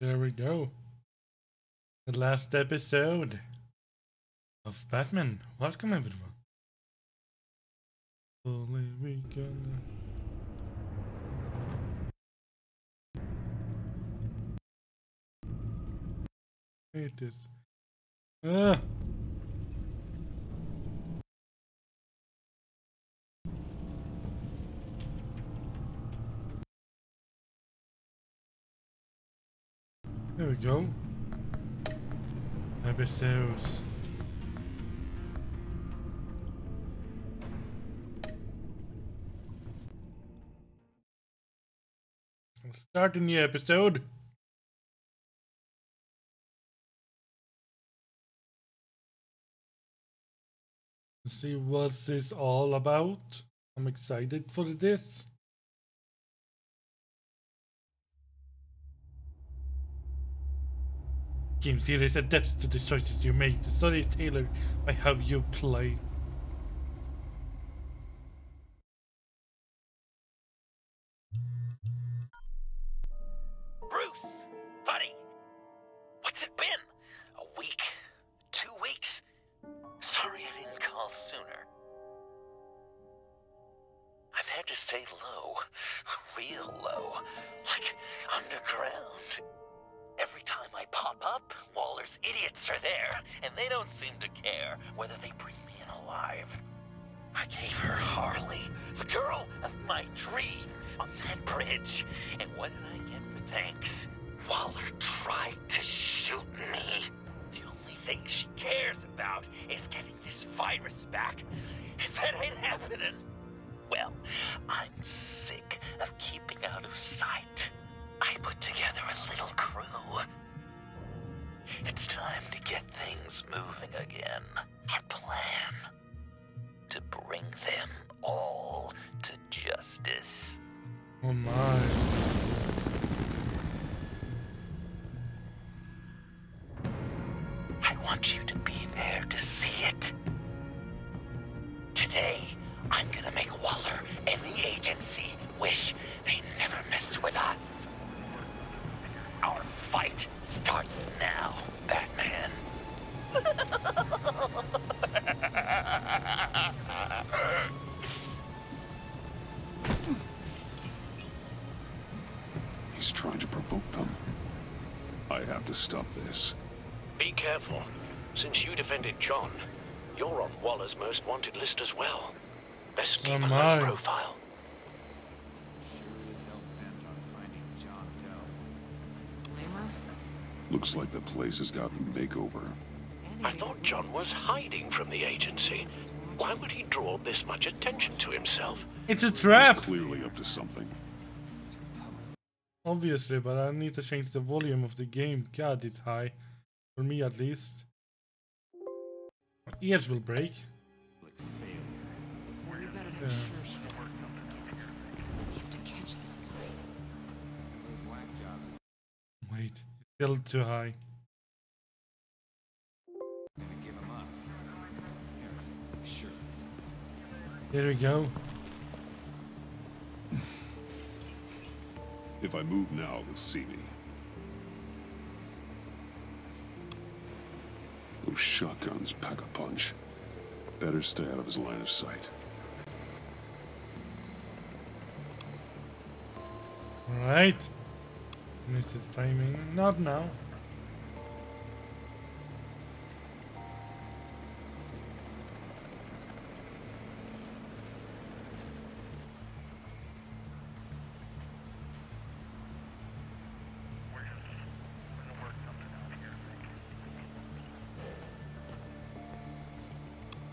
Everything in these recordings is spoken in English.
There we go. The last episode of Batman. Welcome everyone. Only we can. Hate this. Ah. There we go. Episodes. We'll start a new episode. Let's see what's this all about. I'm excited for this. Game series adapts to the choices you make. The story is tailored by how you play. Bruce, buddy, what's it been? A week? 2 weeks? Sorry I didn't call sooner. I've had to stay low, real low, like underground. Every time I pop up, Waller's idiots are there, and they don't seem to care whether they bring me in alive. I gave her Harley, the girl of my dreams, on that bridge, and what did I get for thanks? Waller tried to shoot me. The only thing she cares about is getting this virus back, and that ain't happening. Well, I'm sick of keeping out of sight. I put together a little crew. It's time to get things moving again. Our plan: to bring them all to justice. Oh my. I want you to be there to see it. Today, I'm gonna make Waller and the agency wish they never messed with us. Our fight starts now, Batman. He's trying to provoke them. I have to stop this. Be careful. Since you defended John, you're on Waller's most wanted list as well. Best keep a low profile. Looks like the place has gotten a makeover. I thought John was hiding from the agency. Why would he draw this much attention to himself? It's a trap! He's clearly up to something. Obviously, but I need to change the volume of the game. God, it's high. For me at least. My ears will break. Yeah. Wait, it's still too high. There we go. If I move now, he'll see me. Those shotguns pack a punch. Better stay out of his line of sight. Alright. Miss his timing. Not now.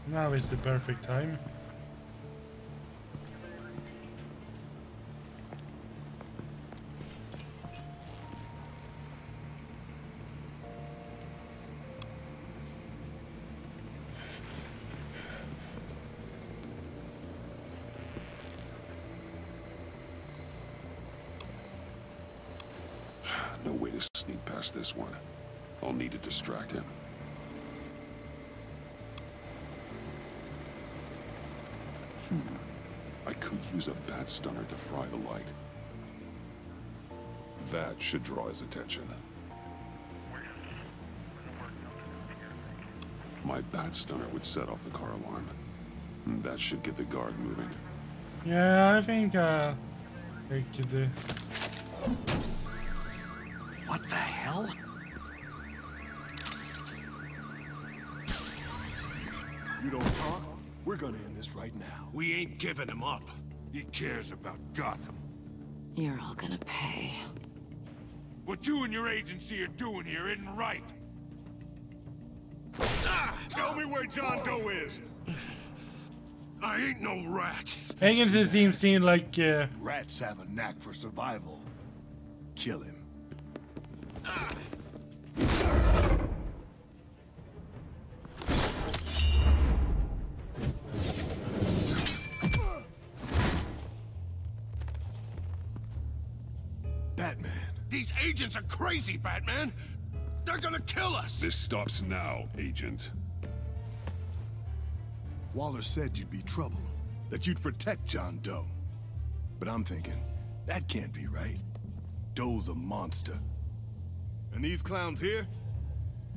Now is the perfect time. No way to sneak past this one. I'll need to distract him. I could use a bat stunner to fry the light. That should draw his attention. My bat stunner would set off the car alarm. That should get the guard moving. Yeah, I think I could do. What the hell? You don't talk? We're gonna end this right now. We ain't giving him up. He cares about Gotham. You're all gonna pay. What you and your agency are doing here isn't right. Tell me where John Doe is! I ain't no rat. Agency seems like Rats have a knack for survival. Kill him. Batman. These agents are crazy, Batman. They're gonna kill us. This stops now, Agent. Waller said you'd be trouble, that you'd protect John Doe. But I'm thinking, that can't be right. Doe's a monster. And these clowns here,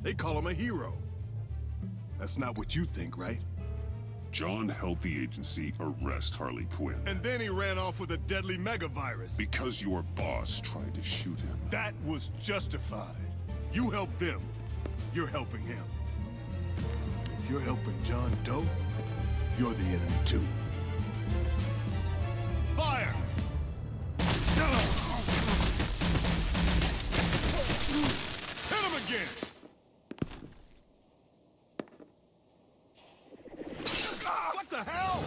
they call him a hero. That's not what you think, right? John helped the agency arrest Harley Quinn. And then he ran off with a deadly megavirus. Because your boss tried to shoot him. That was justified. You help them, you're helping him. If you're helping John Doe, you're the enemy too. Fire! Hit him again! What the hell?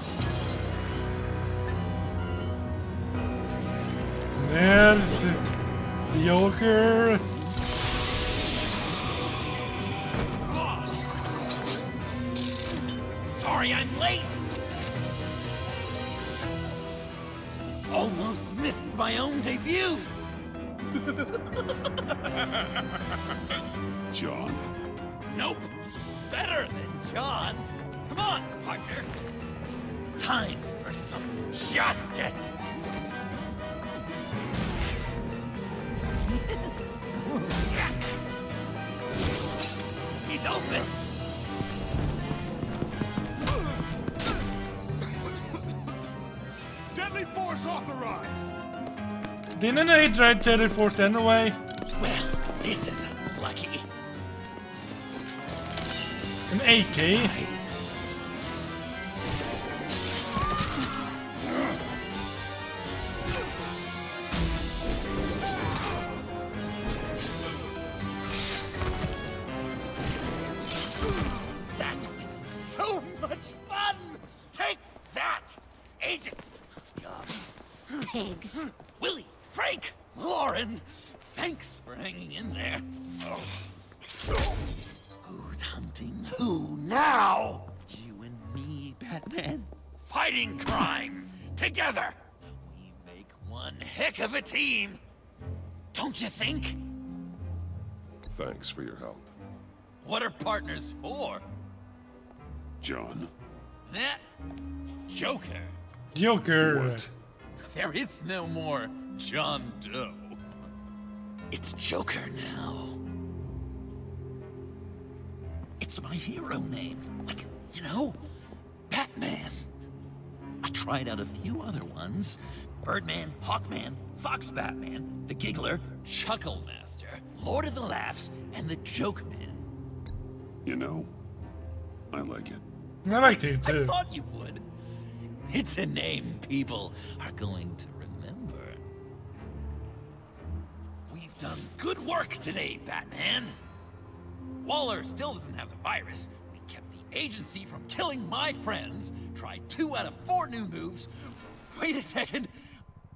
there's the Joker. Boss! Sorry I'm late! Almost missed my own debut! John? Nope! Better than John! Come on, partner! Time for some justice! He's open! Deadly force authorized! Didn't I try Deadly Force anyway? Well, this is unlucky. An AK? Eyes. That was so much fun! Take that, agency scum! Pigs. Willie, Frank, Lauren, thanks for hanging in there. Who's hunting who now? You and me, Batman. Fighting crime together. We make one heck of a team. Don't you think? Thanks for your help. What are partners for? John? Eh? Joker. Joker. What? There is no more John Doe. It's Joker now. It's my hero name. Like, you know, Batman. I tried out a few other ones. Birdman, Hawkman, Fox Batman, the Giggler, Chuckle Master, Lord of the Laughs, and the Joke Man. You know, I like it. I like it I too. thought you would. It's a name people are going to remember. We've done good work today, Batman. Waller still doesn't have the virus. We kept the agency from killing my friends, tried 2 out of 4 new moves. Wait a second.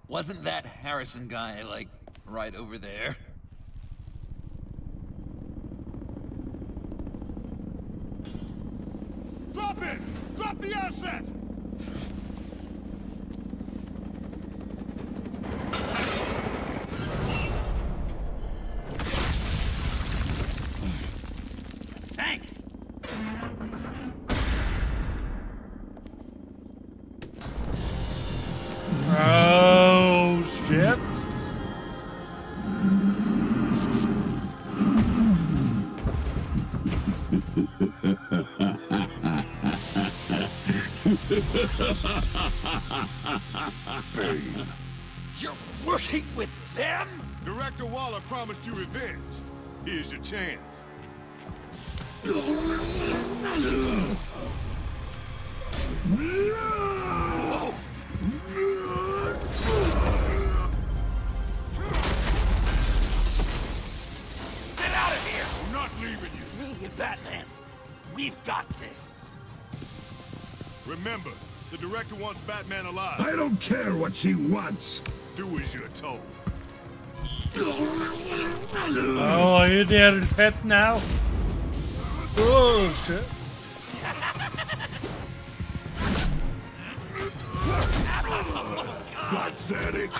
Wasn't that Harrison guy, like, right over there? Drop it! Drop the asset! Thanks! Oh shit. Bane. You're working with them? Director Waller promised you revenge. Here's your chance. Whoa. Get out of here! I'm not leaving you. Me and Batman, we've got this. Remember, the director wants Batman alive. I don't care what she wants. Do as you're told. Oh, are you there, pet now? Oh shit! Pathetic.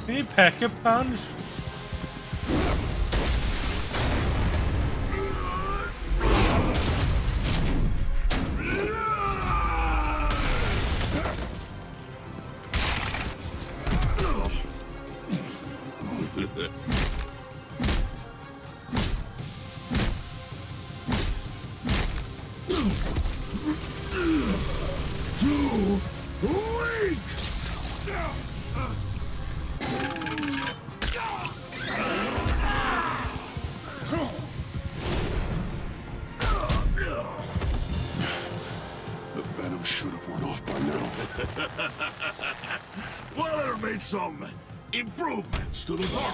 Can you pack a punch? The venom should have worn off by now. Waller made some improvements to the car.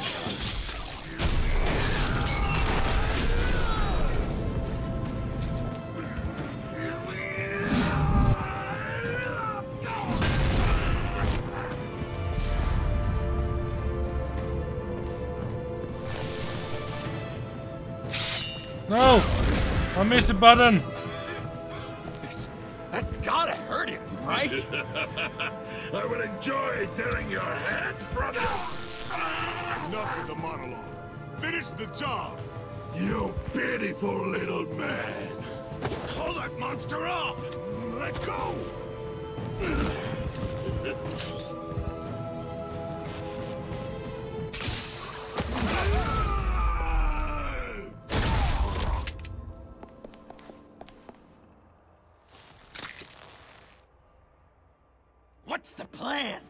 No! I missed the button! That's gotta hurt him, right? I would enjoy tearing your head from it. Enough with the monologue. Finish the job. You pitiful little man. Call that monster off! Let go! What's the plan?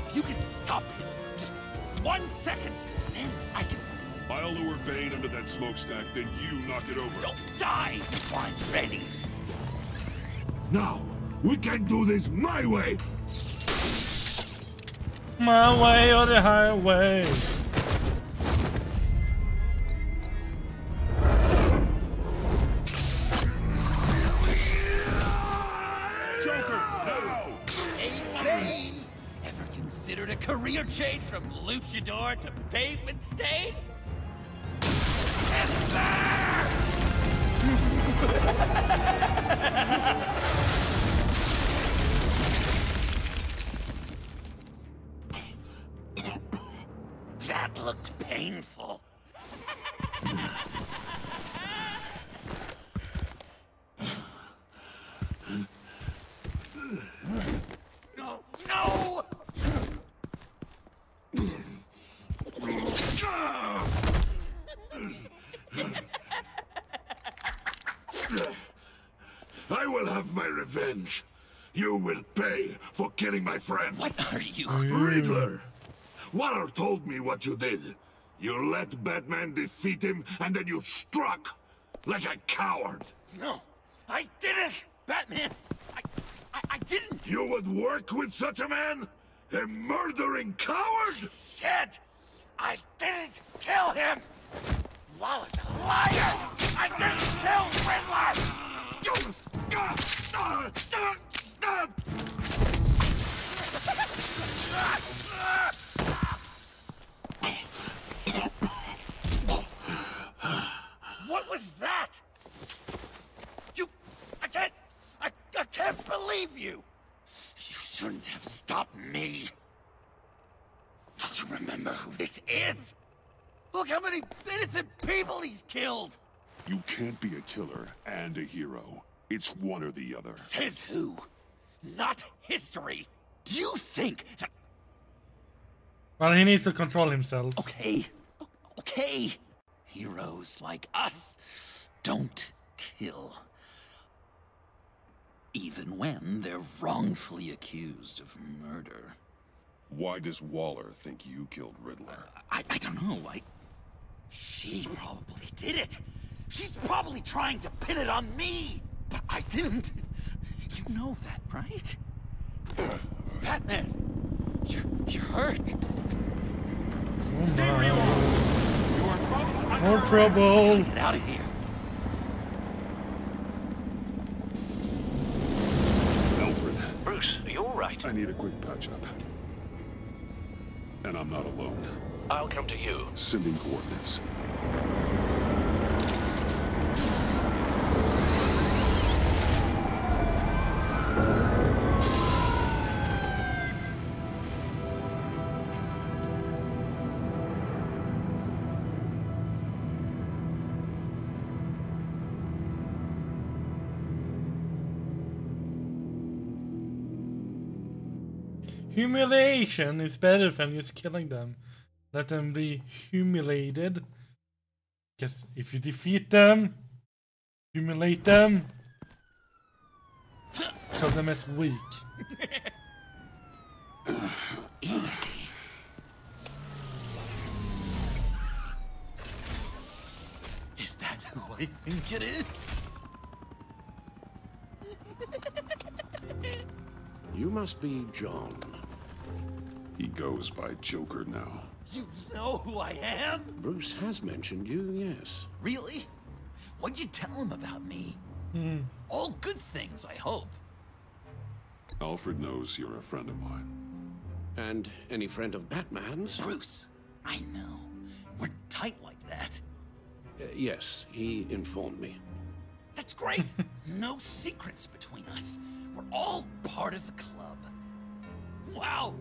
If you can stop him, just 1 second, then I can... I'll lure Bane under that smokestack, then you knock it over. Don't die before I'm ready! Now, we can do this my way. My way or the highway. Considered a career change from luchador to pavement stain? That looked painful. No! No! I will have my revenge. You will pay for killing my friend. What are you? Riddler! Waller told me what you did. You let Batman defeat him, and then you struck like a coward. No, I didn't! Batman! I didn't! You would work with such a man? A murdering coward? I said I didn't kill him! Waller's a liar! I didn't kill Riddler! What was that? I can't believe you! You shouldn't have stopped me. you remember who this is? Look how many innocent people he's killed! You can't be a killer and a hero. It's one or the other. Says who? Not history. Do you think that... Well, he needs to control himself. Okay. Okay. Heroes like us don't kill. Even when they're wrongfully accused of murder. Why does Waller think you killed Riddler? I don't know. She probably did it. She's probably trying to pin it on me. But I didn't. You know that, right? Batman, you're hurt. Oh my. More trouble. Get out of here. Alfred, Bruce, are you all right? I need a quick patch-up. And I'm not alone. I'll come to you. Sending coordinates. Humiliation is better than just killing them. Let them be humiliated. Because if you defeat them, humiliate them, show them as weak. Easy. Is that who I think it is? You must be John. He goes by Joker now. You know who I am? Bruce has mentioned you, yes. Really? What'd you tell him about me? All good things, I hope. Alfred knows you're a friend of mine. And any friend of Batman's? Bruce, I know. We're tight like that. Yes, he informed me. That's great. No secrets between us. We're all part of the club. Wow,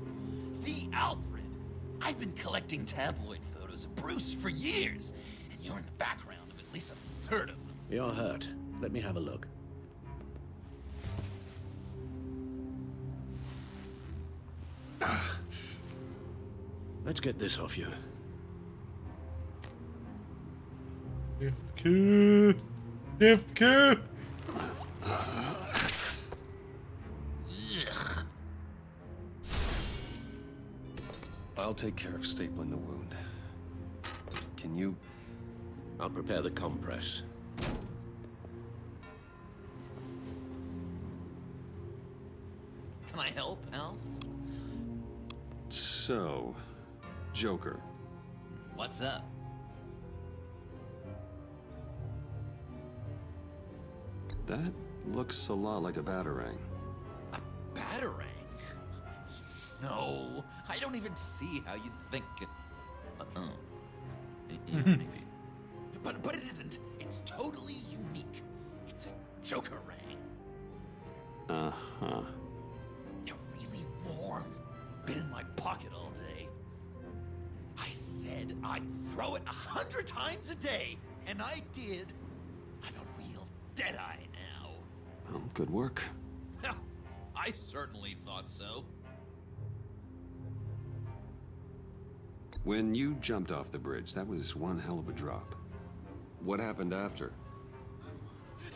the Alfred. I've been collecting tabloid photos of Bruce for years, and you're in the background of at least a third of them. You're hurt. Let me have a look. Let's get this off you. Deepcool. I'll take care of stapling the wound. Can you? I'll prepare the compress. Can I help, Al? So, Joker. What's up? That looks a lot like a batarang. A batarang? No, I don't even see how you'd think it. Yeah, maybe. But it isn't. It's totally unique. It's a Joker ring. Uh-huh. They're really warm. Been in my pocket all day. I said I'd throw it 100 times a day, and I did. I'm a real deadeye now. Well, good work. I certainly thought so. When you jumped off the bridge, that was one hell of a drop. What happened after?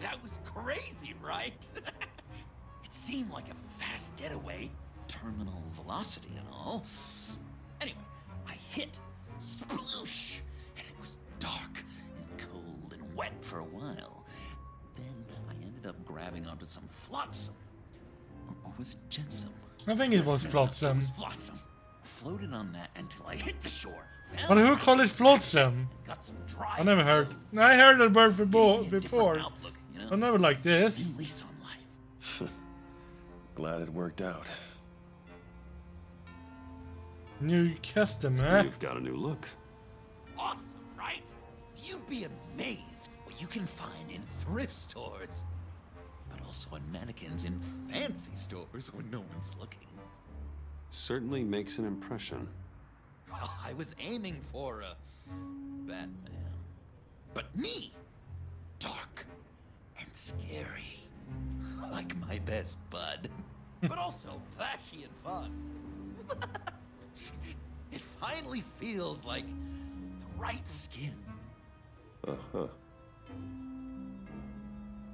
That was crazy, right? It seemed like a fast getaway, terminal velocity and all. Anyway, I hit, sploosh, and it was dark and cold and wet for a while. Then I ended up grabbing onto some flotsam. Or was it jetsam? I think it was flotsam. It was flotsam. Floated on that until I hit the shore. But who called it flotsam? Got some dry I never heard. food. I heard that word Gave me a different before. outlook, you know? But never like this. New lease on life. Glad it worked out. New customer. You've got a new look. Awesome, right? You'd be amazed what you can find in thrift stores. But also on mannequins in fancy stores when no one's looking. Certainly makes an impression. Well, I was aiming for a Batman. But me, dark and scary, like my best bud, but also flashy and fun. It finally feels like the right skin. Uh-huh.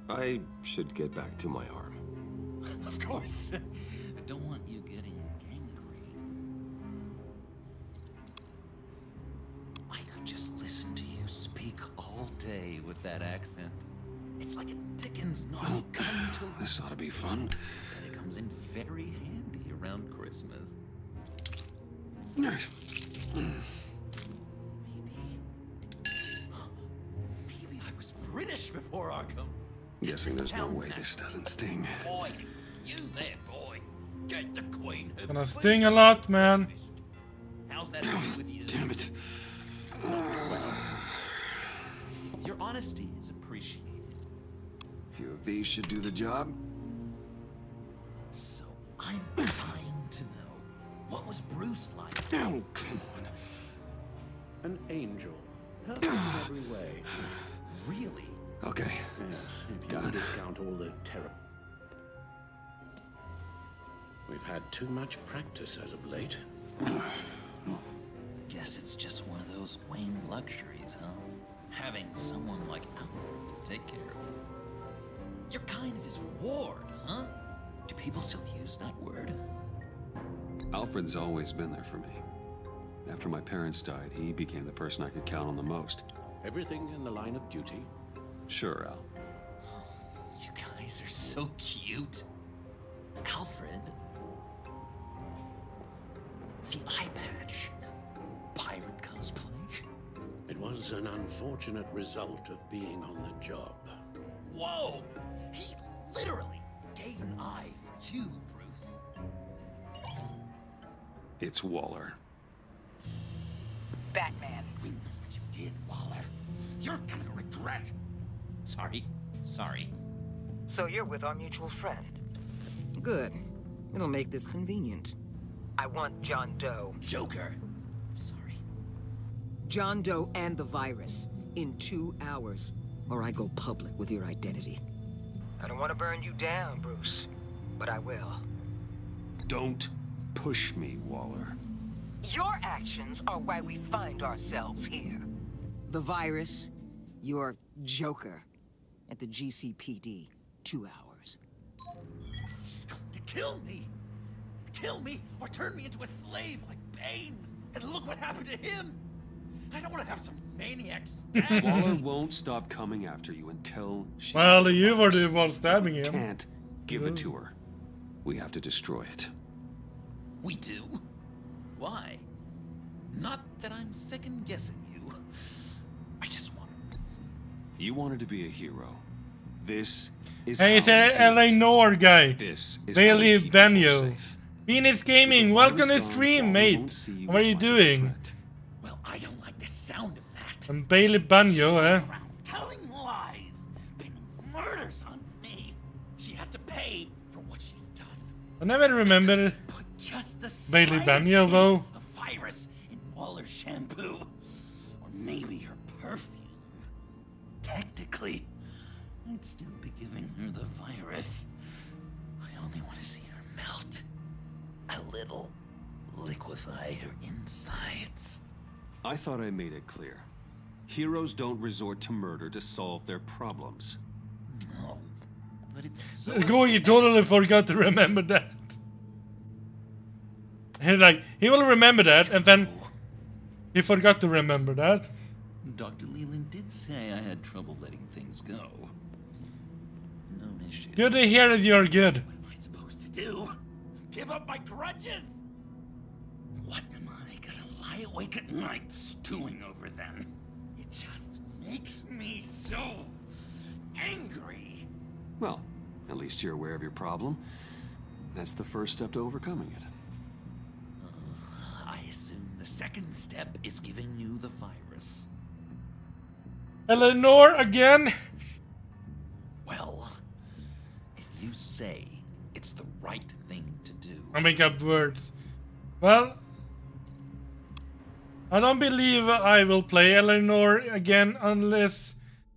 I should get back to my arm. Of course. I don't want you getting gangrene. I could just listen to you speak all day with that accent. It's like a Dickens novel come to life. This ought to be fun. And it comes in very handy around Christmas. Maybe I was British before Arkham. Guessing there's no way this doesn't sting. Boy, you there, boy. Get the Queen. Gonna sting a lot, man. How's that with you? Damn it. Your honesty is appreciated. A few of these should do the job. So I'm dying to know, what was Bruce like? Oh, come on. An angel. Perfect in every way. Really? Okay. Yes, if you discount all the terror. We've had too much practice as of late. Guess it's just one of those Wayne luxuries, huh? Having someone like Alfred to take care of you. You're kind of his ward, huh? Do people still use that word? Alfred's always been there for me. After my parents died, he became the person I could count on the most. Everything in the line of duty. Sure, Al. You guys are so cute. Alfred. The eye patch. Pirate cosplay. It was an unfortunate result of being on the job. Whoa! He literally gave an eye for you, Bruce. It's Waller. Batman. We know what you did, Waller. You're gonna regret. Sorry. So you're with our mutual friend. Good. It'll make this convenient. I want John Doe. Joker. Sorry. John Doe and the virus. In 2 hours. Or I go public with your identity. I don't want to burn you down, Bruce. But I will. Don't push me, Waller. Your actions are why we find ourselves here. The virus, your Joker. At the GCPD. 2 hours. She's going to kill me. Kill me or turn me into a slave like Bane. And look what happened to him. I don't want to have some maniac stab Waller me. won't stop coming after you until she... Well, you were the one stabbing him. Can't give it to her. We have to destroy it. We do? Why? Not that I'm second-guessing you. I just want a reason. You wanted to be a hero. This is Hey, it's a LA Noir guy. This is Bailey how we keep people Benio. safe. Phoenix Gaming, welcome to stream, mate. What are you doing? Well, I don't like the sound of that. I'm Bailey Benio, eh? Telling lies, pinning murders on me. She has to pay for what she's done. I never remember Put just the Bailey slightest Benio, hint though. of virus in Waller's shampoo, or maybe her perfume. Technically, I'd still be giving her the virus. I only want to see her melt. A little. Liquefy her insides. I thought I made it clear. Heroes don't resort to murder to solve their problems. No, but it's so... Go, you totally forgot to remember that. He's like, he will remember that, and then he forgot to remember that. Dr. Leland did say I had trouble letting things go. No issue. Good to hear that you're good. What am I supposed to do? Give up my grudges? What am I gonna lie awake at night stewing over then? It just makes me so angry. Well, at least you're aware of your problem. That's the first step to overcoming it. I assume the second step is giving you the virus. Eleanor again? Well, if you say it's the right thing to do... I make up words. Well, I don't believe I will play Eleanor again unless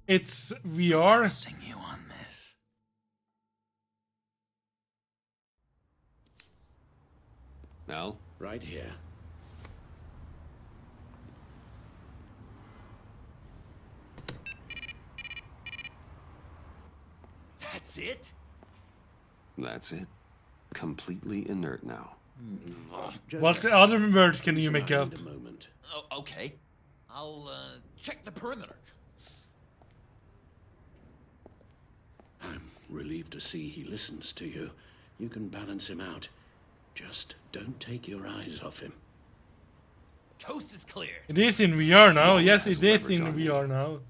it's VR. Trusting you on this. Al? Right here. That's it? That's it. Completely inert now. What other words can you make up? A moment. Oh, okay. I'll check the perimeter. I'm relieved to see he listens to you. You can balance him out. Just don't take your eyes off him. Coast is clear. It is in VR now. Waller Yes, has it is leverage in on me. VR now.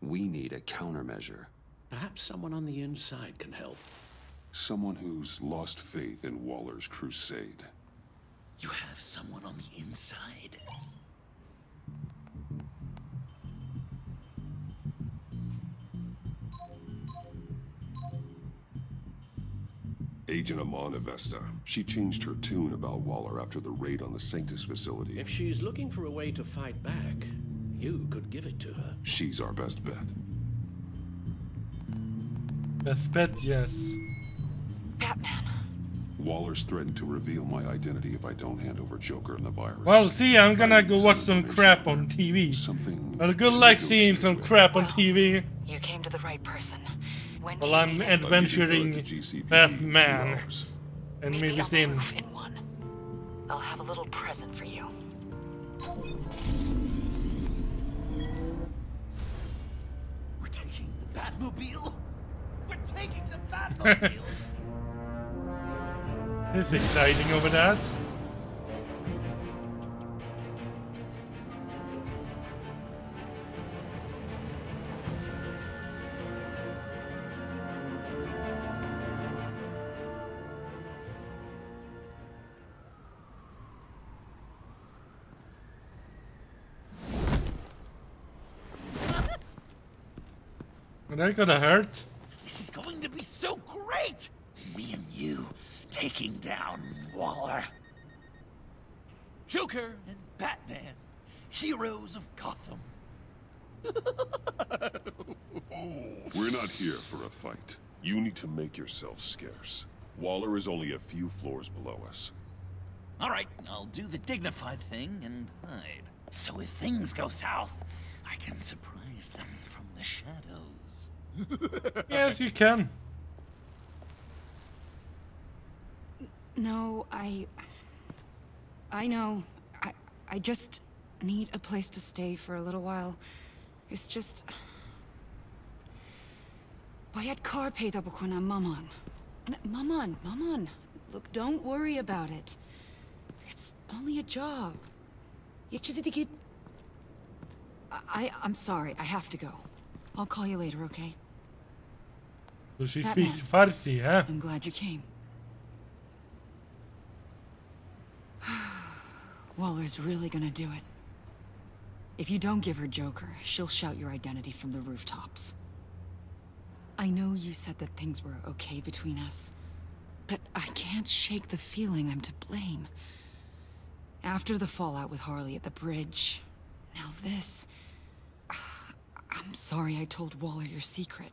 We need a countermeasure. Perhaps someone on the inside can help. Someone who's lost faith in Waller's crusade. You have someone on the inside? Agent Amana Vesta. She changed her tune about Waller after the raid on the Sanctus facility. If she's looking for a way to fight back, you could give it to her. She's our best bet. Best bet, yes. Batman. Waller's threatened to reveal my identity if I don't hand over Joker and the virus. Well, see, I'm gonna I go need watch some some crap on information. TV. Something Well, good to luck seeing negotiate some with. crap on TV. You came to the right person. When Well, do you I'm need it? adventuring The GCPD Batman 2 hours. and Meet maybe me on the seeing. roof in one. I'll have a little present for you. We're taking the Batmobile? We're taking the Batmobile! It's exciting over that. That could have hurt. This is going to be so great! Me and you taking down Waller. Joker and Batman, heroes of Gotham. We're not here for a fight. You need to make yourself scarce. Waller is only a few floors below us. All right, I'll do the dignified thing and hide. So if things go south, I can surprise them from the shadows. Yes, you can. No, I know. I just need a place to stay for a little while. It's just... Bayad kar peyda bukuna maman. Maman. Look, don't worry about it. It's only a job. I'm sorry, I have to go. I'll call you later, okay? So she Batman. speaks Farsi, huh? I'm glad you came. Waller's really gonna do it. If you don't give her Joker, she'll shout your identity from the rooftops. I know you said that things were okay between us, but I can't shake the feeling I'm to blame. After the fallout with Harley at the bridge, now this... I'm sorry I told Waller your secret.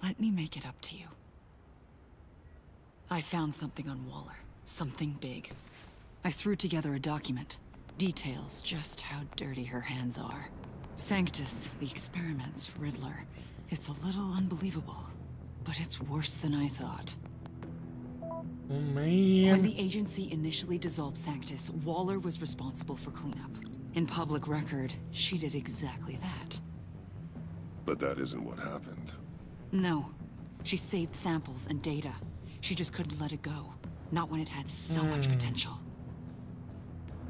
Let me make it up to you. I found something on Waller. Something big. I threw together a document. Details just how dirty her hands are. Sanctus, the experiments, Riddler. It's a little unbelievable, but it's worse than I thought. Oh, When man. the agency initially dissolved Sanctus, Waller was responsible for cleanup. In public record, she did exactly that. But that isn't what happened. No. She saved samples and data. She just couldn't let it go. Not when it had so much potential.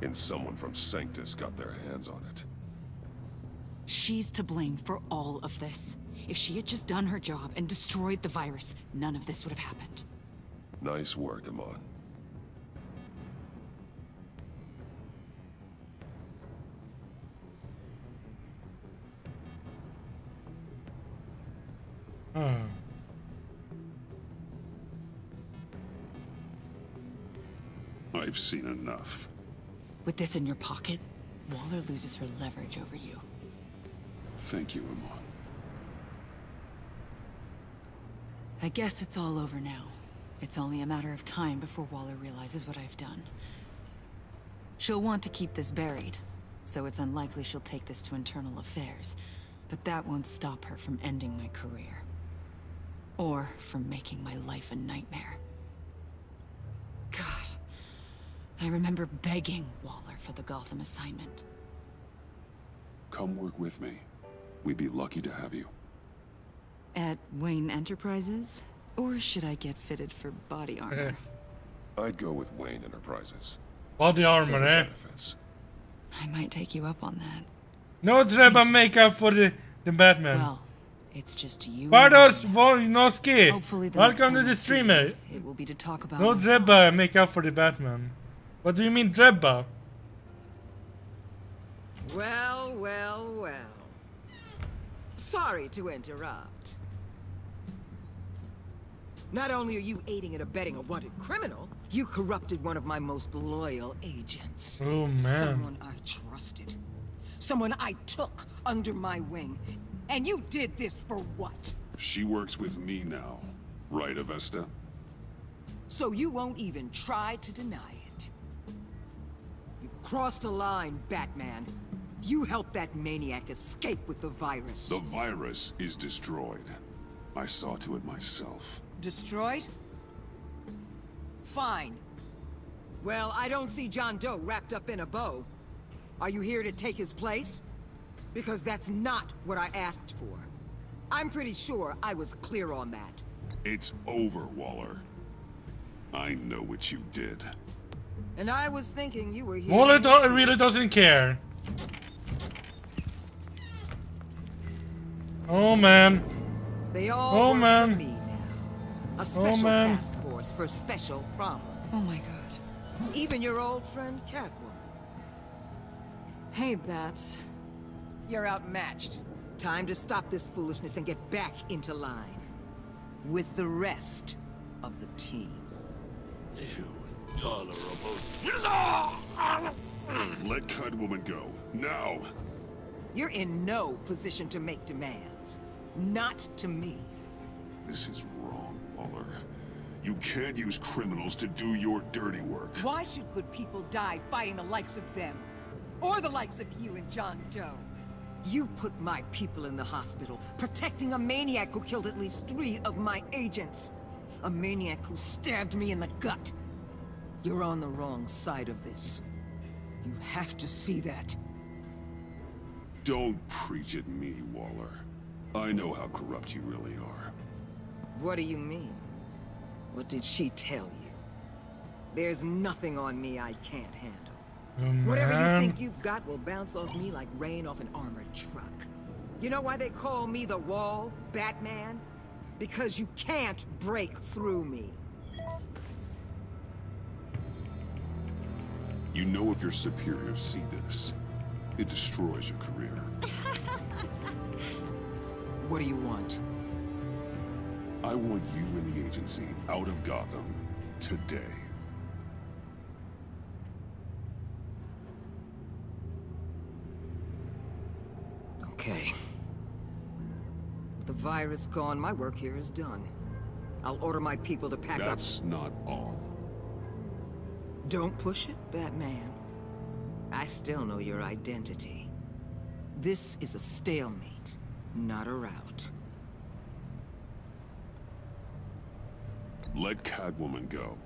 And someone from Sanctus got their hands on it. She's to blame for all of this. If she had just done her job and destroyed the virus, none of this would have happened. Nice work, Amon. I've seen enough. With this in your pocket, Waller loses her leverage over you. Thank you, Amon. I guess it's all over now. It's only a matter of time before Waller realizes what I've done. She'll want to keep this buried, so it's unlikely she'll take this to internal affairs. But that won't stop her from ending my career. Or from making my life a nightmare. God, I remember begging Waller for the Gotham assignment. Come work with me. We'd be lucky to have you. At Wayne Enterprises? Or should I get fitted for body armor? I'd go with Wayne Enterprises. Body armor, eh? Benefits. I might take you up on that. No treba makeup for the Batman. Well, it's just you. Bardos Volnoski. Hopefully the Welcome next to time the I see stream, you, eh? it will be to talk about No myself. treba makeup for the Batman. What do you mean treba? Well, well, well. Sorry to interrupt. Not only are you aiding and abetting a wanted criminal, you corrupted one of my most loyal agents. Oh, man. Someone I trusted. Someone I took under my wing. And you did this for what? She works with me now, right, Avesta? So you won't even try to deny it. You've crossed a line, Batman. You helped that maniac escape with the virus. The virus is destroyed. I saw to it myself. Destroyed? Fine. Well, I don't see John Doe wrapped up in a bow. Are you here to take his place? Because that's not what I asked for. I'm pretty sure I was clear on that. It's over, Waller. I know what you did. And I was thinking you were here. Waller really doesn't care. Oh man. They all work man. for me now. A special task force for special problems. Oh my god. Even your old friend Catwoman. Hey, Bats. You're outmatched. Time to stop this foolishness and get back into line. With the rest of the team. You intolerable. Let Catwoman go, now! You're in no position to make demands. Not to me. This is wrong, Waller. You can't use criminals to do your dirty work. Why should good people die fighting the likes of them? Or the likes of you and John Doe? You put my people in the hospital, protecting a maniac who killed at least 3 of my agents. A maniac who stabbed me in the gut. You're on the wrong side of this. You have to see that. Don't preach at me, Waller. I know how corrupt you really are. What do you mean? What did she tell you? There's nothing on me I can't handle. Whatever you think you've got will bounce off me like rain off an armored truck. You know why they call me the Wall, Batman? Because you can't break through me. You know if your superiors see this, it destroys your career. What do you want? I want you and the agency out of Gotham today. Okay. With the virus gone, my work here is done. I'll order my people to pack up. That's not all. Don't push it, Batman. I still know your identity. This is a stalemate, not a rout. Let Catwoman go.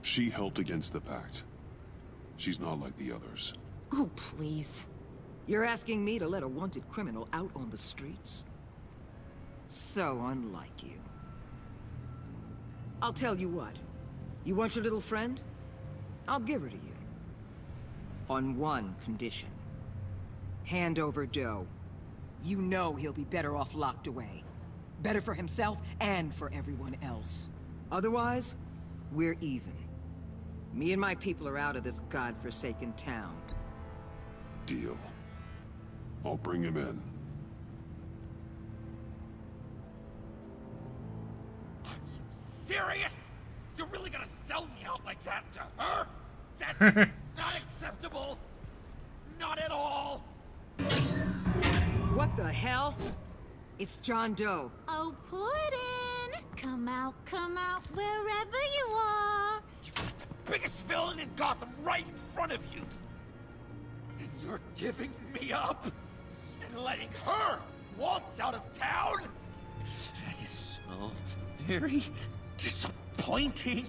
She helped against the Pact. She's not like the others. Oh, please. You're asking me to let a wanted criminal out on the streets? So unlike you. I'll tell you what. You want your little friend? I'll give her to you. On one condition. Hand over Doe. You know he'll be better off locked away. Better for himself and for everyone else. Otherwise, we're even. Me and my people are out of this godforsaken town. Deal. I'll bring him in. Are you serious? You're really gonna sell me out like that to her? That's not acceptable. Not Not at all! What the hell? It's John Doe. Oh, Puddin'! Come out, wherever you are. You've got the biggest villain in Gotham right in front of you. And you're giving me up? And letting her waltz out of town? That is so very disappointing.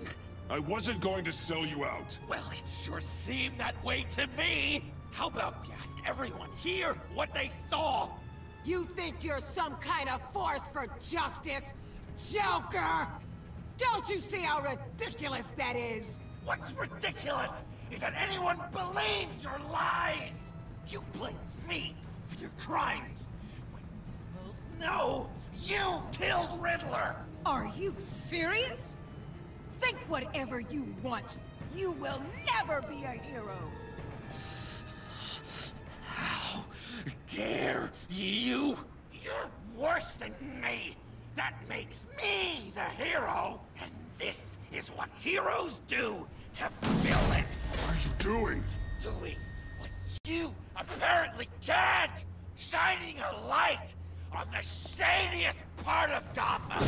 I wasn't going to sell you out. Well, it sure seemed that way to me. How about we ask everyone here what they saw? You think you're some kind of force for justice, Joker? Don't you see how ridiculous that is? What's ridiculous is that anyone believes your lies. You blame me for your crimes when we both know you killed Riddler. Are you serious? Think whatever you want. You will never be a hero. How dare you? You're worse than me. That makes me the hero. And this is what heroes do to villains. What are you doing? Doing what you apparently can't. Shining a light on the shadiest part of Gotham.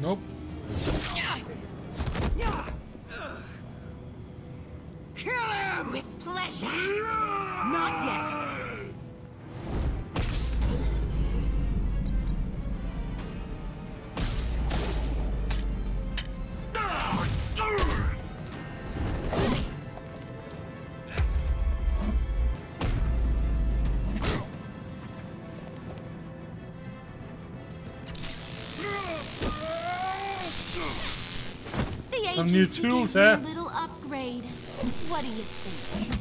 Nope. Kill him! With pleasure. Not yet. Some new tools, eh? A little upgrade. What do you think?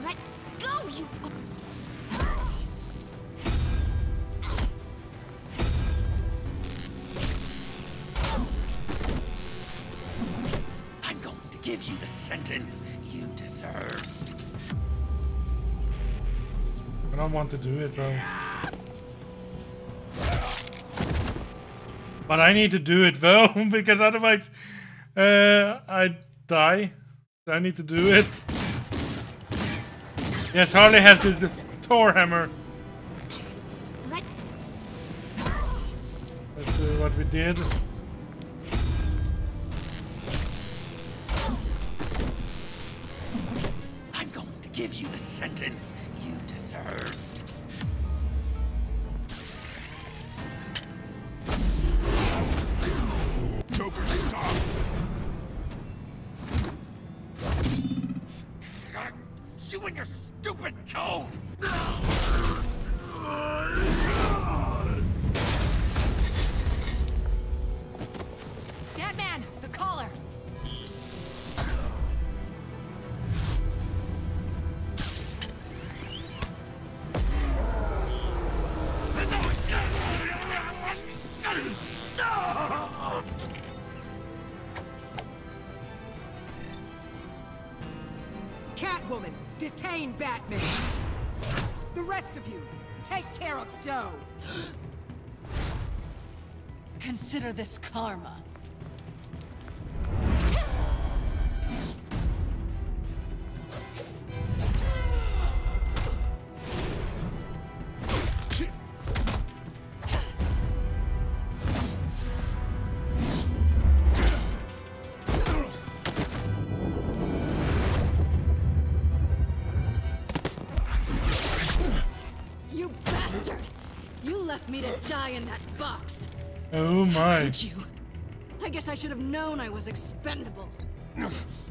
Let go, you. Give you the sentence you deserve. I don't want to do it, bro. But I need to do it, though, because otherwise I die. So I need to do it. Yes, Harley has the Thor hammer. Let's do what we did. Give you the sentence you deserve. Joker, stop! You and your stupid code! Batman, the collar. Catwoman, detain Batman. The rest of you, take care of Doe. Consider this karma. Left me to die in that box. Oh my. Could you? I guess I should have known I was expendable.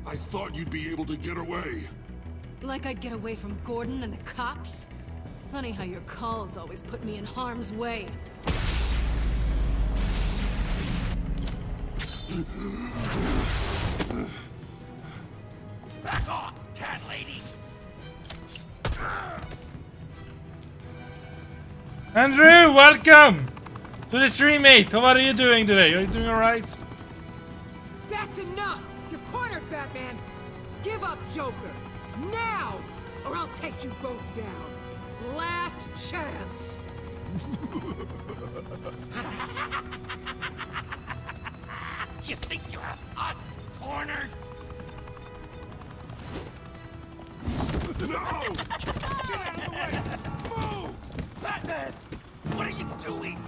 I thought you'd be able to get away. Like I'd get away from Gordon and the cops? Funny how your calls always put me in harm's way. Back off, cat lady! Andrew, welcome! To the stream, mate! What are you doing today? Are you doing alright? That's enough! You're cornered, Batman! Give up, Joker! Now! Or I'll take you both down. Last chance! You think you have us cornered? No! Get out of the way! Move! Batman! What are you doing?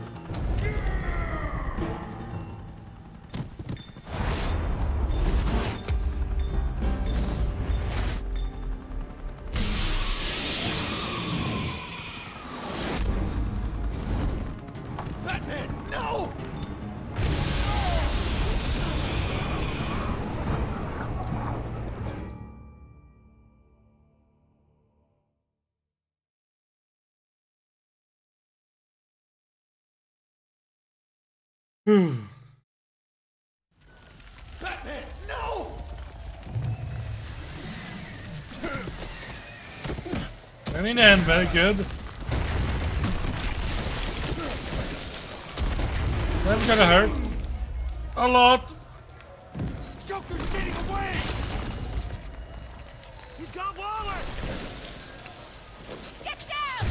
Batman, no! Batman, no! I mean, and very good. That's gonna hurt. A lot. Joker's getting away! He's got Waller! Get down!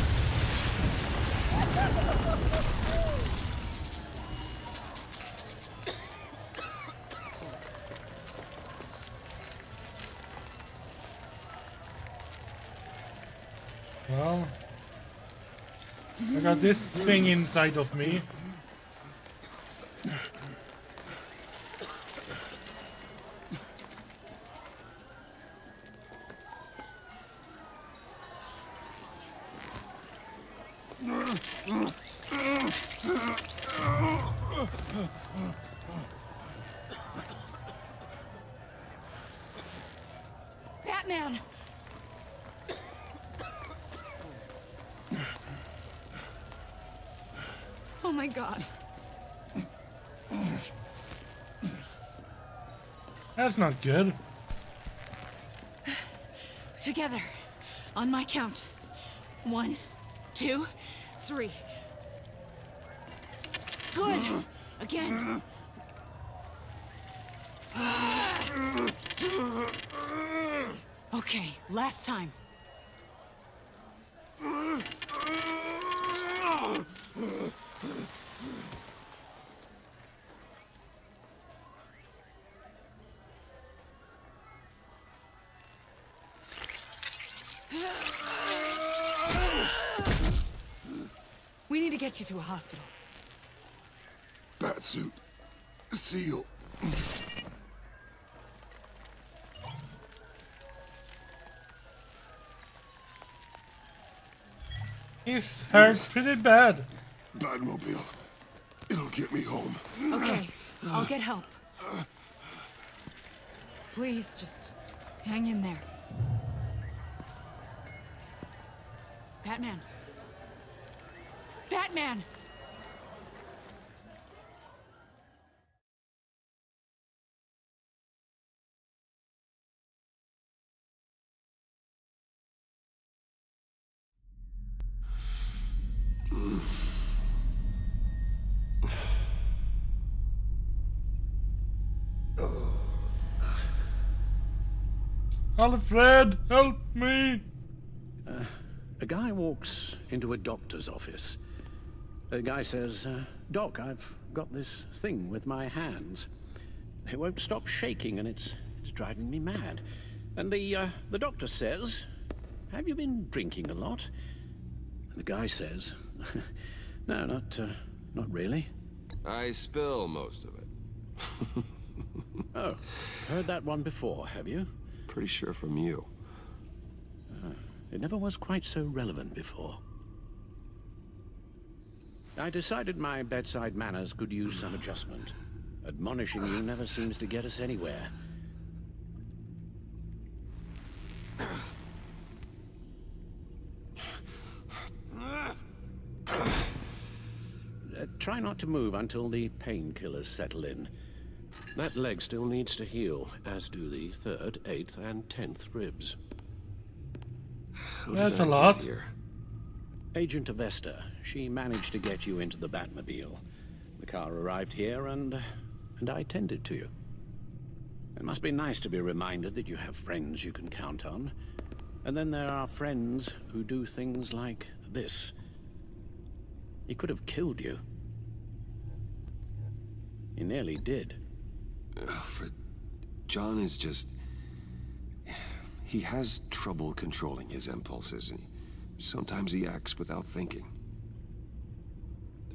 Well, I got this thing inside of me. Batman! Oh my god. That's not good. Together. On my count. 1, 2, 3. Good. Again. Okay, last time. We need to get you to a hospital. Batsuit. Seal. He's hurt pretty bad. Batmobile. It'll get me home. Okay, I'll get help. Please, just hang in there. Batman. Batman! Alfred, help me! A guy walks into a doctor's office. The guy says, Doc, I've got this thing with my hands. They won't stop shaking and it's driving me mad. And the doctor says, have you been drinking a lot? And the guy says, no, not really. I spill most of it. Oh, heard that one before, have you? Pretty sure from you. It never was quite so relevant before. I decided my bedside manners could use some adjustment. Admonishing you never seems to get us anywhere. Try not to move until the painkillers settle in. That leg still needs to heal, as do the 3rd, 8th, and 10th ribs. That's a lot. Agent Avesta, she managed to get you into the Batmobile. The car arrived here and I tended to you. It must be nice to be reminded that you have friends you can count on. And then there are friends who do things like this. He could have killed you. He nearly did. Alfred, John is just... He has trouble controlling his impulses. Sometimes he acts without thinking.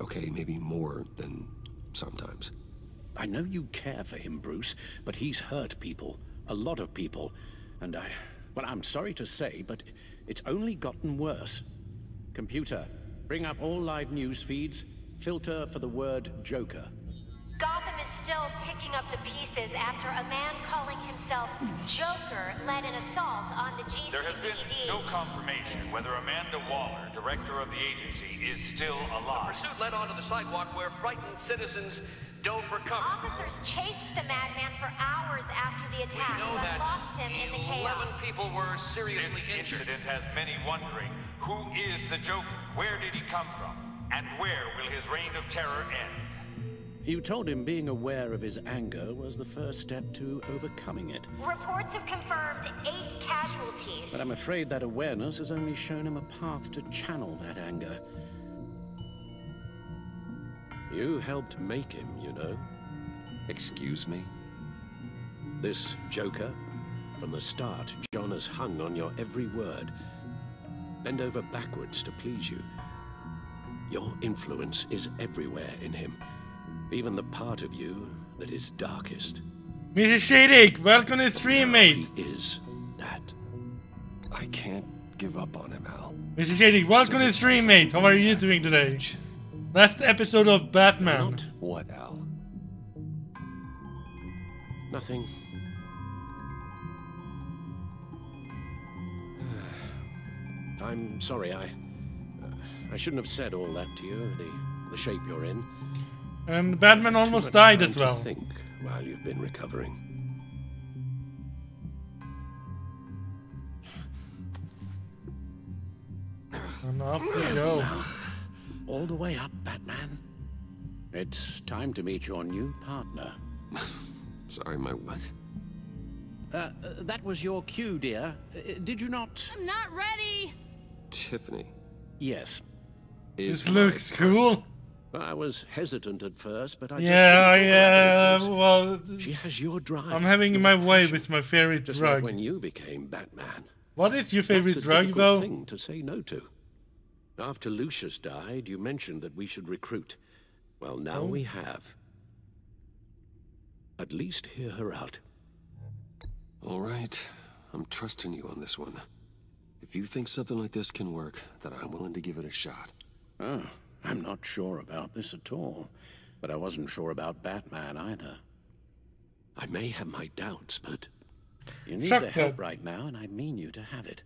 Okay, maybe more than sometimes. I know you care for him, Bruce, but he's hurt people. A lot of people. And well, I'm sorry to say, but it's only gotten worse. Computer, bring up all live news feeds. Filter for the word Joker. Gotham is still picking up the pieces after a man calling himself Joker led an assault on the GCPD. There has been no confirmation whether Amanda Waller, director of the agency, is still alive. The pursuit led onto the sidewalk where frightened citizens dove for cover. Officers chased the madman for hours after the attack, We know but that lost him in the chaos. 11 people were seriously This injured. incident has many wondering, who is the Joker? Where did he come from? And where will his reign of terror end? You told him being aware of his anger was the first step to overcoming it. Reports have confirmed 8 casualties. But I'm afraid that awareness has only shown him a path to channel that anger. You helped make him, you know. Excuse me? This Joker, from the start, John has hung on your every word. Bend over backwards to please you. Your influence is everywhere in him. Even the part of you that is darkest. Mr. Shadik, welcome to the stream, mate. He is that. I can't give up on him, Al. Mr. Shadik, welcome to the stream, mate. How are you doing today? Last episode of Batman. Not what, Al? Nothing. I'm sorry, I shouldn't have said all that to you, the shape you're in. And Batman almost died as well. Think while you've been recovering. And off we go. All the way up, Batman. It's time to meet your new partner. Sorry, my what? That was your cue, dear. Did you not? I'm not ready. Tiffany. Yes. This looks cool. I was hesitant at first, but I yeah, well, she has your drive. I'm having my way with my favorite just drug. Like when you became Batman. What is your favorite That's a drug, difficult though? Thing to say no to. After Lucius died, you mentioned that we should recruit. Well, now we have. At least hear her out. All right, I'm trusting you on this one. If you think something like this can work, then I'm willing to give it a shot. Oh, I'm not sure about this at all. But I wasn't sure about Batman either. I may have my doubts, but you need the help right now, and I mean you to have it.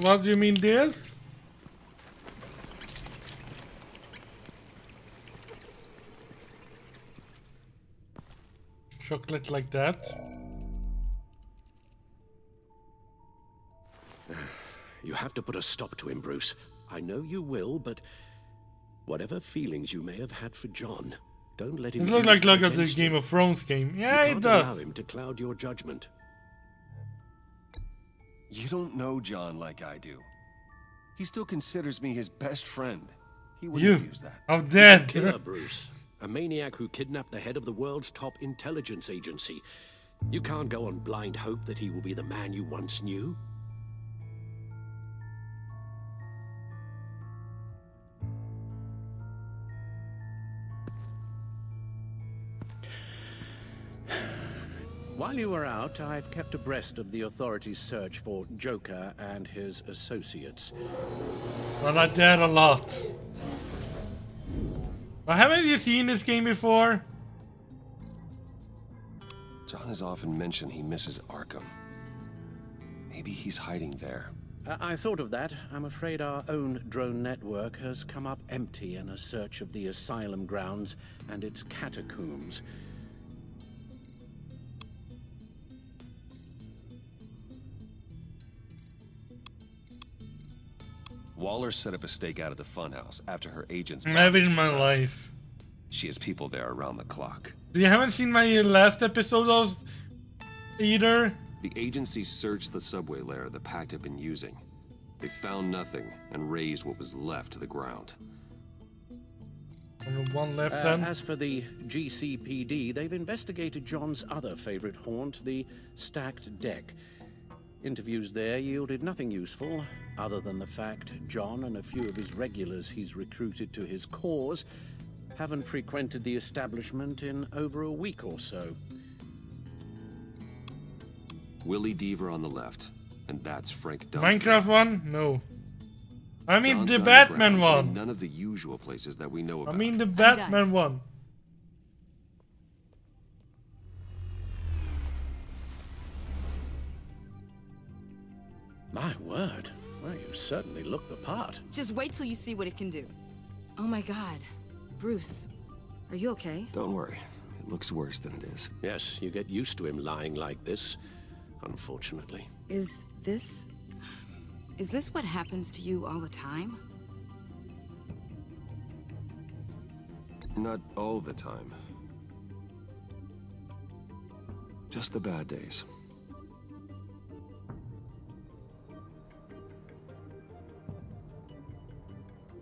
What do you mean, this? Chocolate like that. You have to put a stop to him, Bruce. I know you will, but whatever feelings you may have had for John, don't let him. It looks like look at the Game of Thrones game. Yeah, it does. Allow him to cloud your judgment. You don't know John like I do. He still considers me his best friend. He wouldn't use that. I'm dead. He's a killer, Bruce. A maniac who kidnapped the head of the world's top intelligence agency. You can't go on blind hope that he will be the man you once knew. While you were out, I've kept abreast of the authorities' search for Joker and his associates. Well, I did a lot. But haven't you seen this game before? John has often mentioned he misses Arkham. Maybe he's hiding there. I thought of that. I'm afraid our own drone network has come up empty in a search of the asylum grounds and its catacombs. Waller set up a stakeout at the funhouse after her agents. Never in my life. She has people there around the clock. You haven't seen my last episode of either? The agency searched the subway layer the Pact had been using. They found nothing and razed what was left to the ground. Only one left then. As for the GCPD, they've investigated John's other favorite haunt, the stacked deck. Interviews there yielded nothing useful, other than the fact John and a few of his regulars he's recruited to his cause haven't frequented the establishment in over a week or so. Willie Deaver on the left, and that's Frank Dunphy. Minecraft one? No. I mean John's the got Batman underground, one. None of the usual places that we know about. I mean the Batman one. My word. Well, you certainly look the part. Just wait till you see what it can do. Oh my god. Bruce, are you okay? Don't worry. It looks worse than it is. Yes, you get used to him lying like this, unfortunately. Is this what happens to you all the time? Not all the time. Just the bad days.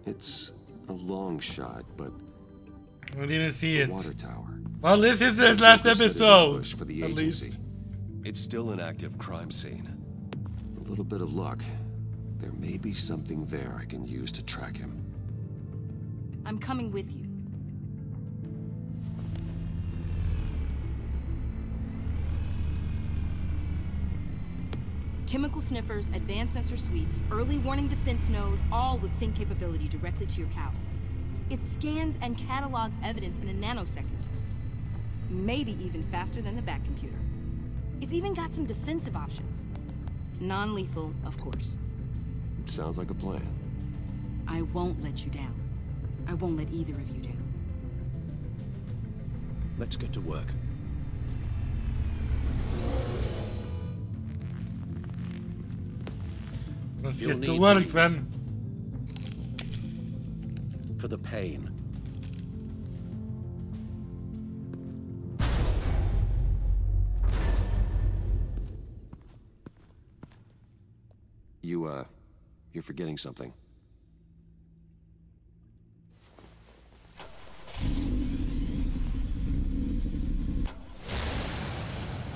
It's a long shot, but I didn't see it. Water tower. Well, this is the last episode. For the at agency. least. It's still an active crime scene. With a little bit of luck, there may be something there I can use to track him. I'm coming with you. Chemical sniffers, advanced sensor suites, early warning defense nodes, all with sync capability directly to your cow. It scans and catalogs evidence in a nanosecond. Maybe even faster than the Bat computer. It's even got some defensive options. Non-lethal, of course. It sounds like a plan. I won't let you down. I won't let either of you down. Let's get to work. Let's You'll get to need work these. then. For the pain. You're forgetting something.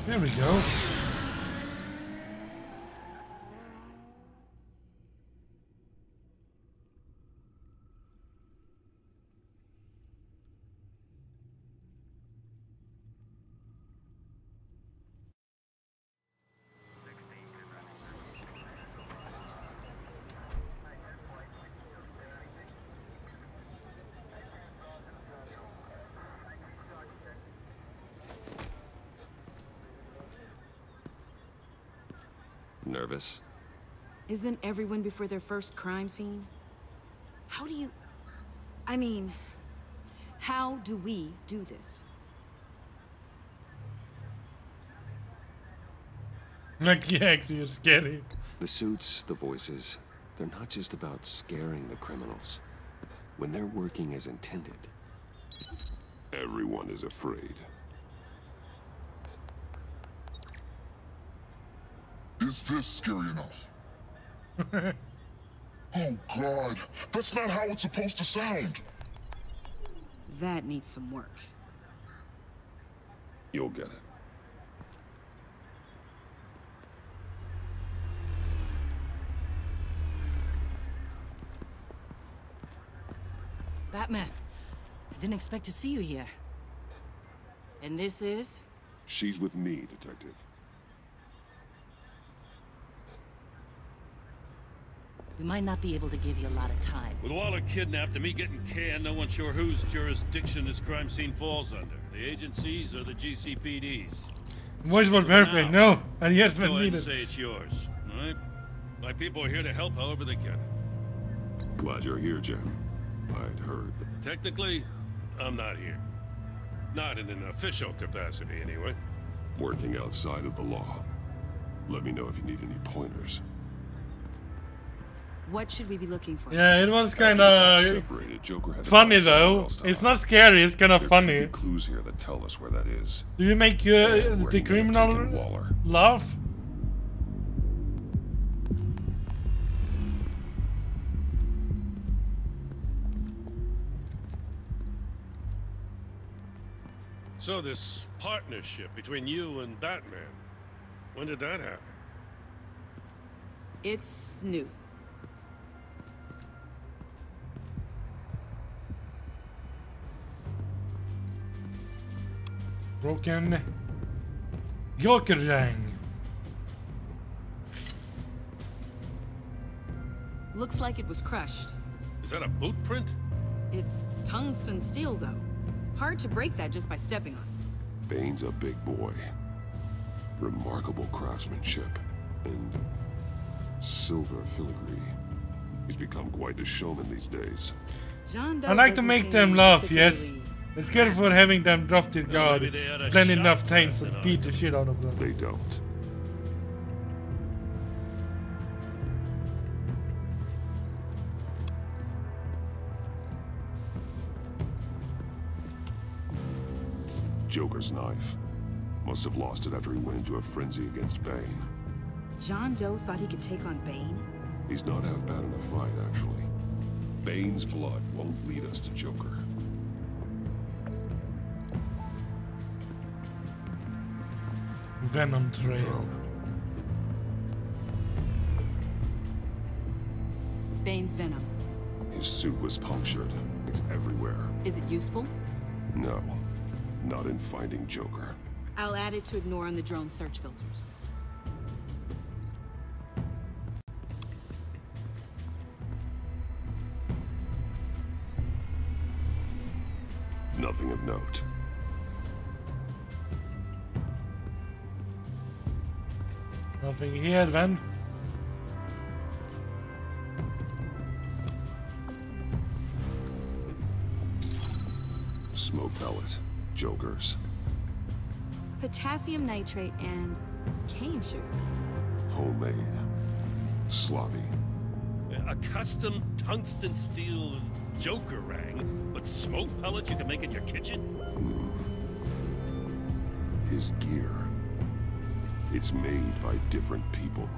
There we go. Nervous? Isn't everyone before their first crime scene? How do you... I mean, how do we do this? Like, yeah, actually, you're scary. The suits, the voices, they're not just about scaring the criminals. When they're working as intended. Everyone is afraid. Is this scary enough? Oh God, that's not how it's supposed to sound. That needs some work. You'll get it. Batman, I didn't expect to see you here. And this is? She's with me, Detective. We might not be able to give you a lot of time. With Waller kidnapped and me getting canned, no one's sure whose jurisdiction this crime scene falls under. The agencies or the GCPD's. Voice was perfect, no, and yes, Go ahead and needed. say it's yours, all right? My people are here to help however they can. Glad you're here, Jim. I'd heard that. Technically, I'm not here. Not in an official capacity, anyway. Working outside of the law. Let me know if you need any pointers. What should we be looking for? Yeah, it was kind of funny though. It's not scary, it's kind of funny. There could be clues here that tell us where that is. Do you make the criminal laugh? So this partnership between you and Batman, when did that happen? It's new. Broken Joker ring. Looks like it was crushed. Is that a boot print? It's tungsten steel, though. Hard to break that just by stepping on it. Bane's a big boy. Remarkable craftsmanship and silver filigree. He's become quite the showman these days. I like to make them laugh, yes. It's good for having them drop their guard. Plenty enough time to beat the shit out of them. They don't. Joker's knife. Must have lost it after he went into a frenzy against Bane. John Doe thought he could take on Bane? He's not half bad in a fight, actually. Bane's blood won't lead us to Joker. Venom trail. Bane's venom. His suit was punctured. It's everywhere. Is it useful? No. Not in finding Joker. I'll add it to ignore on the drone search filters. Nothing of note. Nothing here then. Smoke pellet. Jokers. Potassium nitrate and cane sugar. Homemade. Sloppy. A custom tungsten steel Joker ring, but smoke pellets you can make in your kitchen? His gear. It's made by different people.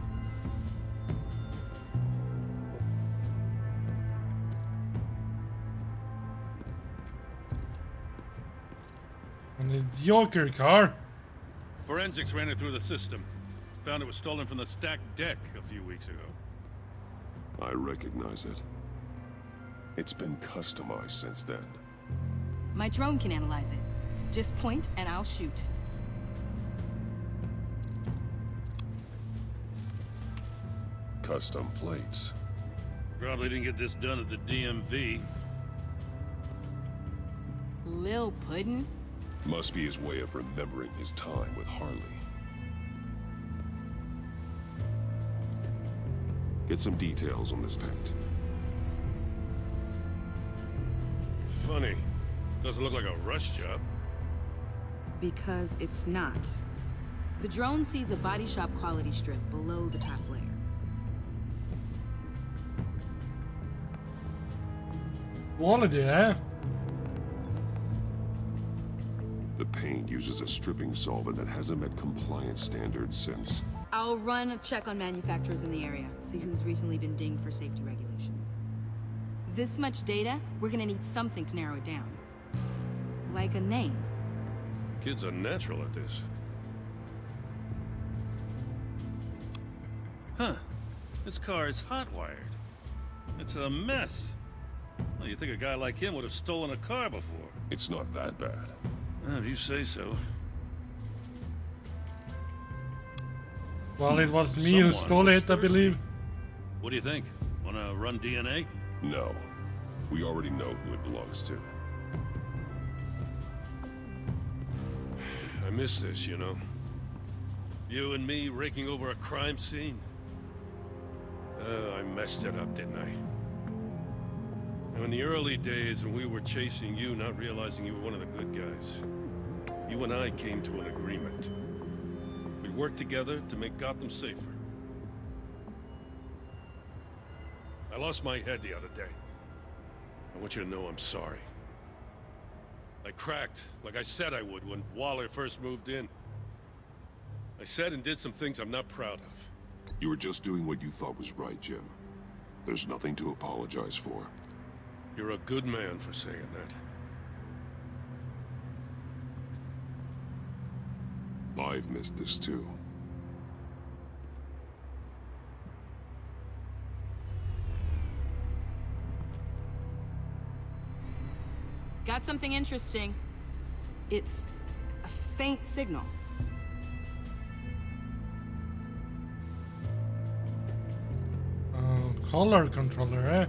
And the Joker car. Forensics ran it through the system. Found it was stolen from the stacked deck a few weeks ago. I recognize it. It's been customized since then. My drone can analyze it. Just point and I'll shoot. Custom plates. Probably didn't get this done at the DMV. Lil Puddin'? Must be his way of remembering his time with Harley. Get some details on this paint. Funny. Doesn't look like a rush job. Because it's not. The drone sees a body shop quality strip below the top layer. Quality, eh? The paint uses a stripping solvent that hasn't met compliance standards since. I'll run a check on manufacturers in the area, see who's recently been dinged for safety regulations. This much data, we're gonna need something to narrow it down. Like a name. Kid's a natural at this. Huh. This car is hot-wired. It's a mess. Well, you'd think a guy like him would have stolen a car before. It's not that bad. Well, if you say so. Well, it was me who stole it, I believe. What do you think? Wanna run DNA? No. We already know who it belongs to. I miss this, you know. You and me raking over a crime scene. I messed it up, didn't I? Now, in the early days when we were chasing you, not realizing you were one of the good guys, you and I came to an agreement. We worked together to make Gotham safer. I lost my head the other day. I want you to know I'm sorry. I cracked, like I said I would when Waller first moved in. I said and did some things I'm not proud of. You were just doing what you thought was right, Jim. There's nothing to apologize for. You're a good man for saying that. I've missed this too. Got something interesting. It's a faint signal. Color controller, eh?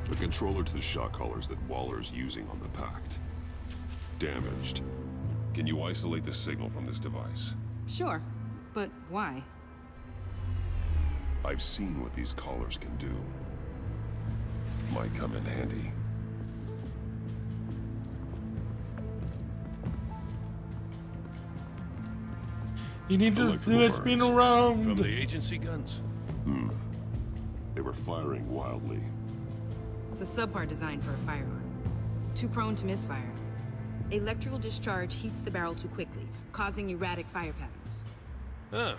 The controller to the shot collars that Waller's using on the Pact. Damaged. Can you isolate the signal from this device? Sure, but why? I've seen what these collars can do. Might come in handy. You need to do a spin around. From the agency guns? They were firing wildly. It's a subpart designed for a firearm. Too prone to misfire. Electrical discharge heats the barrel too quickly, causing erratic fire patterns. Ah,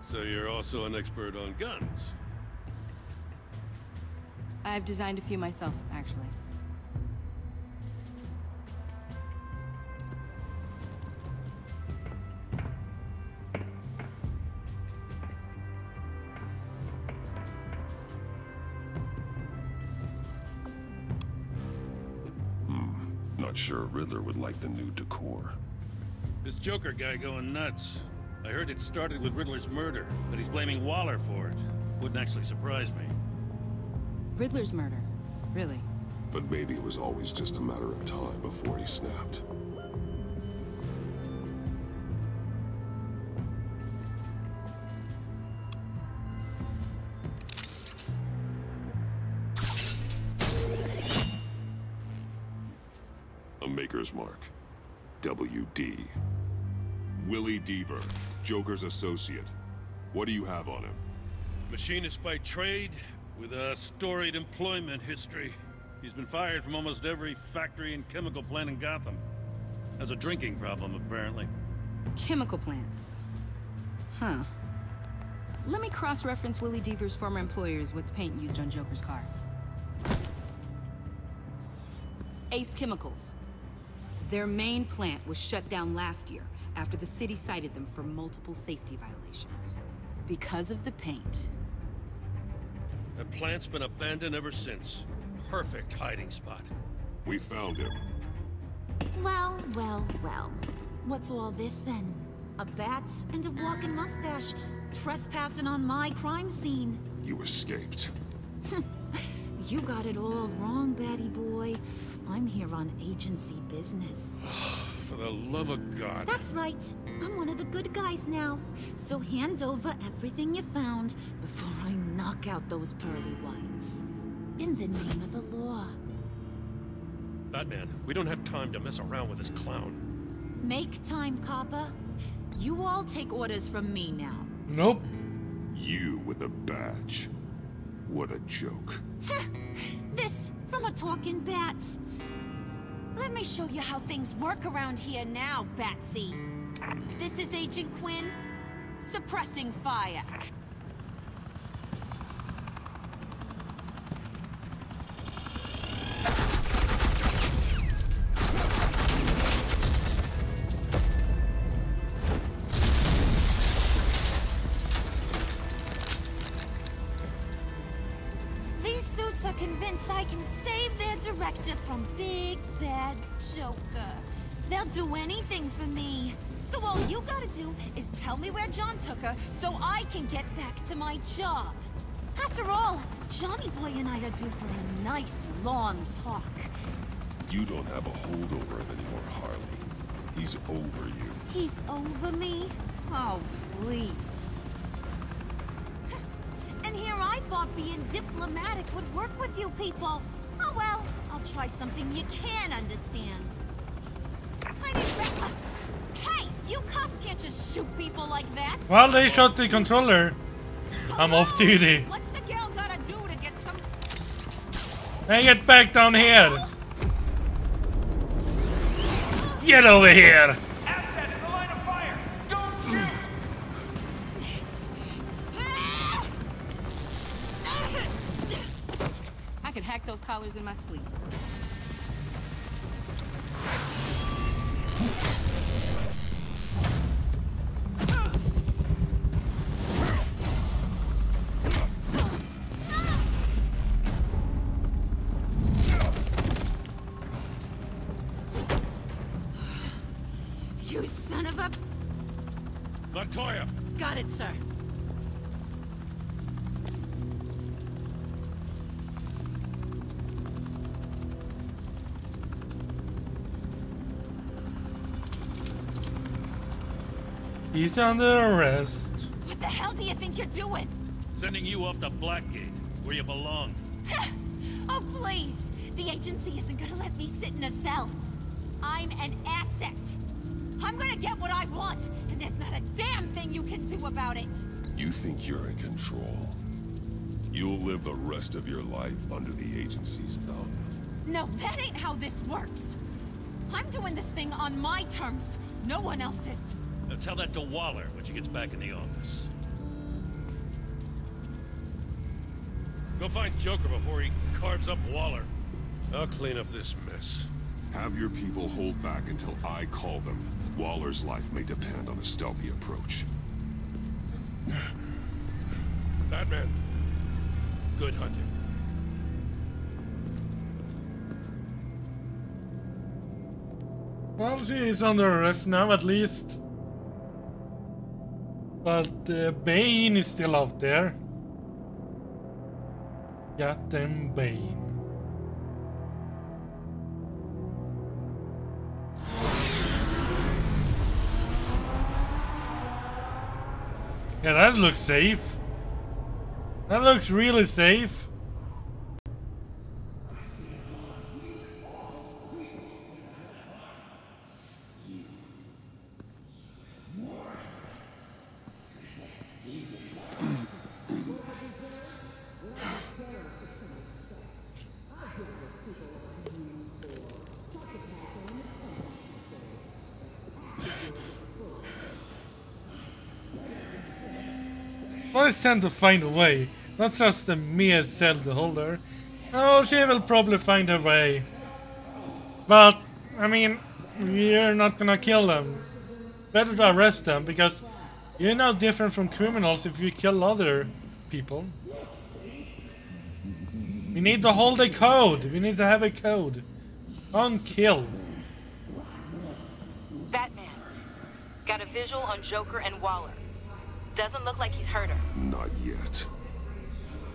so you're also an expert on guns. I've designed a few myself, actually. Not sure Riddler would like the new decor. This Joker guy going nuts. I heard it started with Riddler's murder, but he's blaming Waller for it. Wouldn't actually surprise me. Riddler's murder? Really? But maybe it was always just a matter of time before he snapped. A Maker's Mark. WD. Willie Deaver, Joker's associate. What do you have on him? Machinist by trade, with a storied employment history. He's been fired from almost every factory and chemical plant in Gotham. Has a drinking problem, apparently. Chemical plants. Huh. Let me cross-reference Willie Deaver's former employers with the paint used on Joker's car. Ace Chemicals. Their main plant was shut down last year after the city cited them for multiple safety violations. Because of the paint. That plant's been abandoned ever since. Perfect hiding spot. We found him. Well, well, well. What's all this then? A bat and a walking mustache trespassing on my crime scene. You escaped. You got it all wrong, Batty boy. I'm here on agency business. For the love of God. That's right. I'm one of the good guys now. So hand over everything you found before I knock out those pearly whites. In the name of the law. Batman, we don't have time to mess around with this clown. Make time, copper. You all take orders from me now. Nope. You with a badge. What a joke. This from a talking bat. Let me show you how things work around here now, Batsy. This is Agent Quinn, suppressing fire. These suits are convinced I can save their directive from Big Bad Joker. They'll do anything for me. So all you gotta do is tell me where John took her so I can get back to my job. After all, Johnny Boy and I are due for a nice long talk. You don't have a hold over him anymore, Harley. He's over you. He's over me? Oh, please. And here I thought being diplomatic would work with you people. Oh well, I'll try something you can understand. I need Hey, you cops can't can't just shoot people like that. Well, they shot the controller. I'm off duty. What's the girl gotta do to get some... Hey, get back down here. Get over here. Asset in the line of fire! Don't shoot! I could hack those collars in my sleep. You son of a... Montoya! Got it, sir. He's under arrest. What the hell do you think you're doing? Sending you off to Blackgate, where you belong. Oh, please. The agency isn't gonna let me sit in a cell. I'm an asset. I'm gonna get what I want, and there's not a damn thing you can do about it. You think you're in control? You'll live the rest of your life under the agency's thumb. No, that ain't how this works. I'm doing this thing on my terms, no one else's. Now tell that to Waller when she gets back in the office. Go find Joker before he carves up Waller. I'll clean up this mess. Have your people hold back until I call them. Waller's life may depend on a stealthy approach. Batman, good hunting. Well, she is under arrest now, at least. But Bane is still out there. Goddamn Bane. Yeah, that looks safe. That looks really safe. Well, it's time to find a way, not just a mere cell to hold her. Oh, she will probably find her way. But, I mean, we're not gonna kill them. Better to arrest them, because you're no different from criminals if you kill other people. We need to hold a code. We need to have a code. Unkill. Batman, got a visual on Joker and Waller. Doesn't look like he's hurt her. Not yet.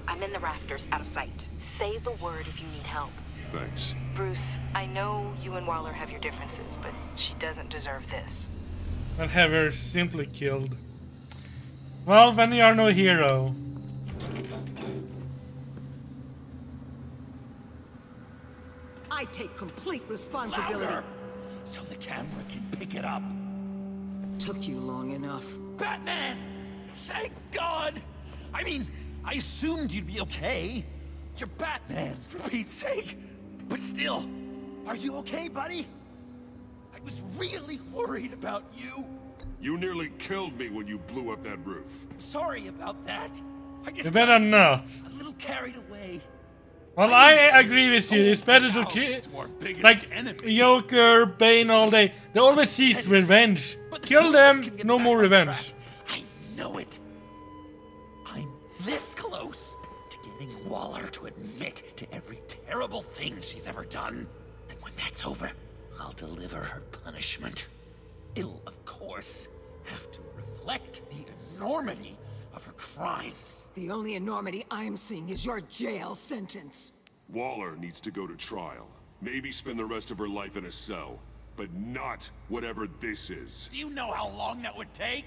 I'm in the rafters, out of sight. Say the word if you need help. Thanks. Bruce, I know you and Waller have your differences, but she doesn't deserve this. And have her simply killed. Well, then you are no hero. I take complete responsibility. Louder, so the camera can pick it up. Took you long enough. Batman! Thank God! I mean, I assumed you'd be okay. You're Batman, for Pete's sake. But still, are you okay, buddy? I was really worried about you. You nearly killed me when you blew up that roof. Sorry about that. I just You better not. a little carried away. Well, I agree with you. It's better to kill, like Joker, Bane, all day. They always seek revenge. Kill them, no more revenge. I know it. I'm this close to getting Waller to admit to every terrible thing she's ever done. And when that's over, I'll deliver her punishment. It'll, of course, have to reflect the enormity of her crimes. The only enormity I'm seeing is your jail sentence. Waller needs to go to trial. Maybe spend the rest of her life in a cell. But not whatever this is. Do you know how long that would take?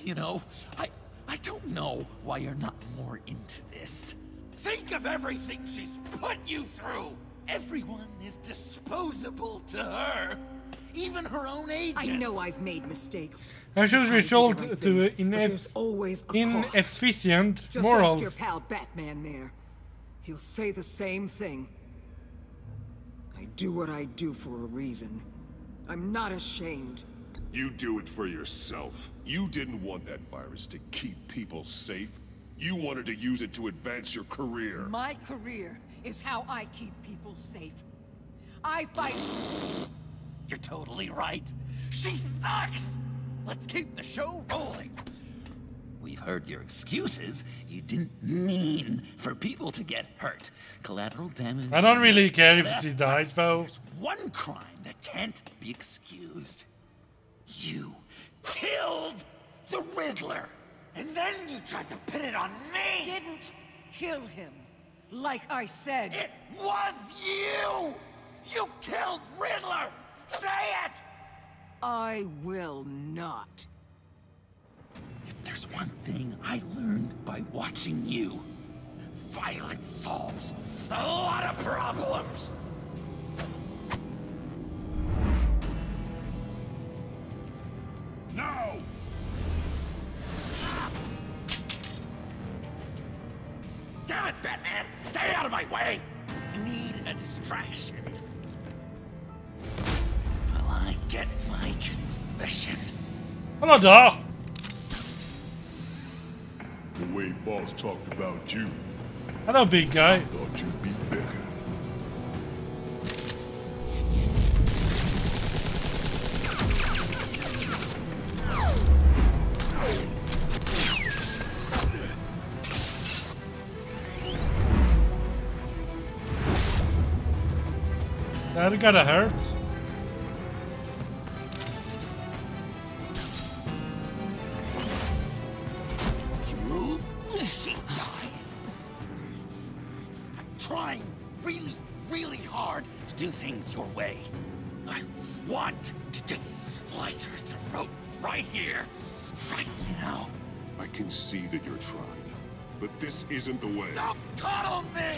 You know, I don't know why you're not more into this. Think of everything she's put you through! Everyone is disposable to her. Even her own agents. I know I've made mistakes. I should result to always inefficient Just morals. ask your pal Batman there. He'll say the same thing. I do what I do for a reason. I'm not ashamed. You do it for yourself. You didn't want that virus to keep people safe. You wanted to use it to advance your career. My career is how I keep people safe. I fight. You're totally right. She sucks! Let's keep the show rolling. We've heard your excuses. You didn't mean for people to get hurt. Collateral damage. I don't really care if she dies, though. There's one crime that can't be excused. You killed the Riddler. And then you tried to pin it on me! Didn't kill him. Like I said. It was you! You killed Riddler! Say it! I will not. If there's one thing I learned by watching you, violence solves a lot of problems! No! Damn it, Batman! Stay out of my way! You need a distraction. Well, I get my confession. Hello, Doc. The way Boss talked about you. Hello, big guy. I thought you'd be bigger. That gotta hurt. You move, she dies. I'm trying really, really hard to do things your way. I want to just slice her throat right here, right now. I can see that you're trying, but this isn't the way. Don't coddle me!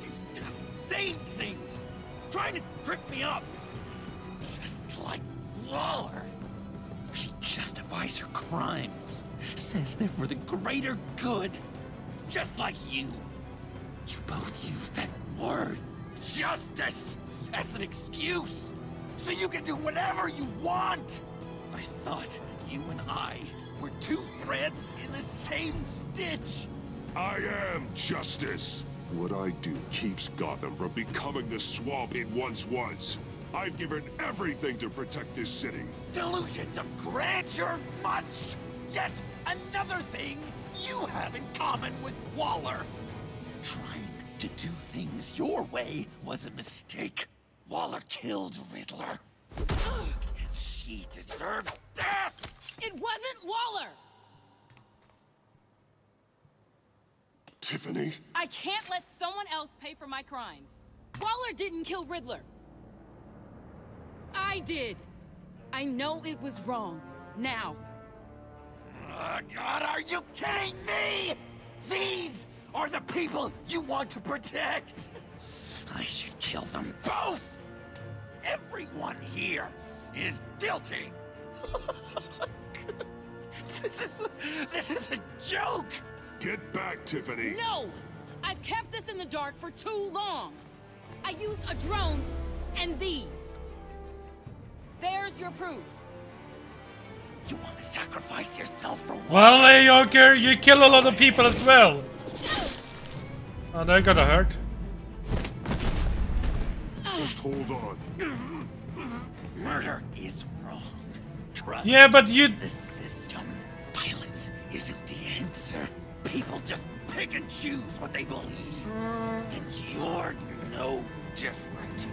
You're just saying things, trying to trip me up. Just like Waller. She justifies her crimes, says they're for the greater good. Just like you. You both use that word, justice, as an excuse, so you can do whatever you want. I thought you and I were two threads in the same stitch. I am justice. What I do keeps Gotham from becoming the swamp it once was. I've given everything to protect this city. Delusions of grandeur much. Yet another thing you have in common with Waller. Trying to do things your way was a mistake. Waller killed Riddler. And she deserved death! It wasn't Waller! Tiffany? I can't let someone else pay for my crimes. Waller didn't kill Riddler. I did. I know it was wrong. Now. God, are you kidding me? These are the people you want to protect. I should kill them both. Everyone here is guilty. This is a joke. Get back, Tiffany. No! I've kept this in the dark for too long. I used a drone and these. There's your proof. You want to sacrifice yourself for what? Well, hey, Joker, you kill a lot of people as well. Oh, that gotta hurt. Just hold on. Murder is wrong. Trust. Yeah, but you... the system. Violence isn't the answer. People just pick and choose what they believe. And you're no different.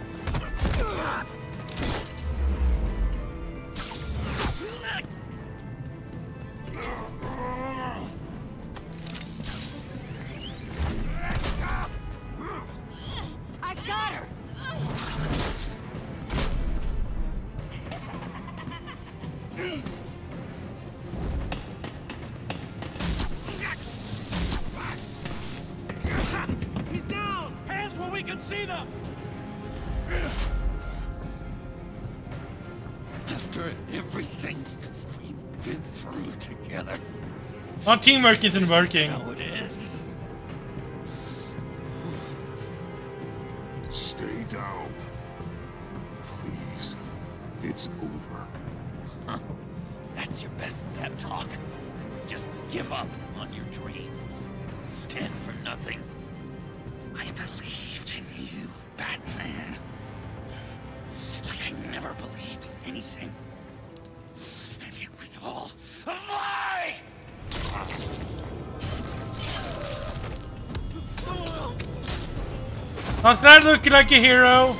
I got her! He's down! Hands where we can see them! After everything we've been through together. Our teamwork isn't working. How it is. Stay down. Please. It's over. Huh. That's your best pep talk. Just give up on your dreams. Stand for nothing. I believed in you, Batman. Like I never believed in anything. And it was all a lie! Does that look like a hero?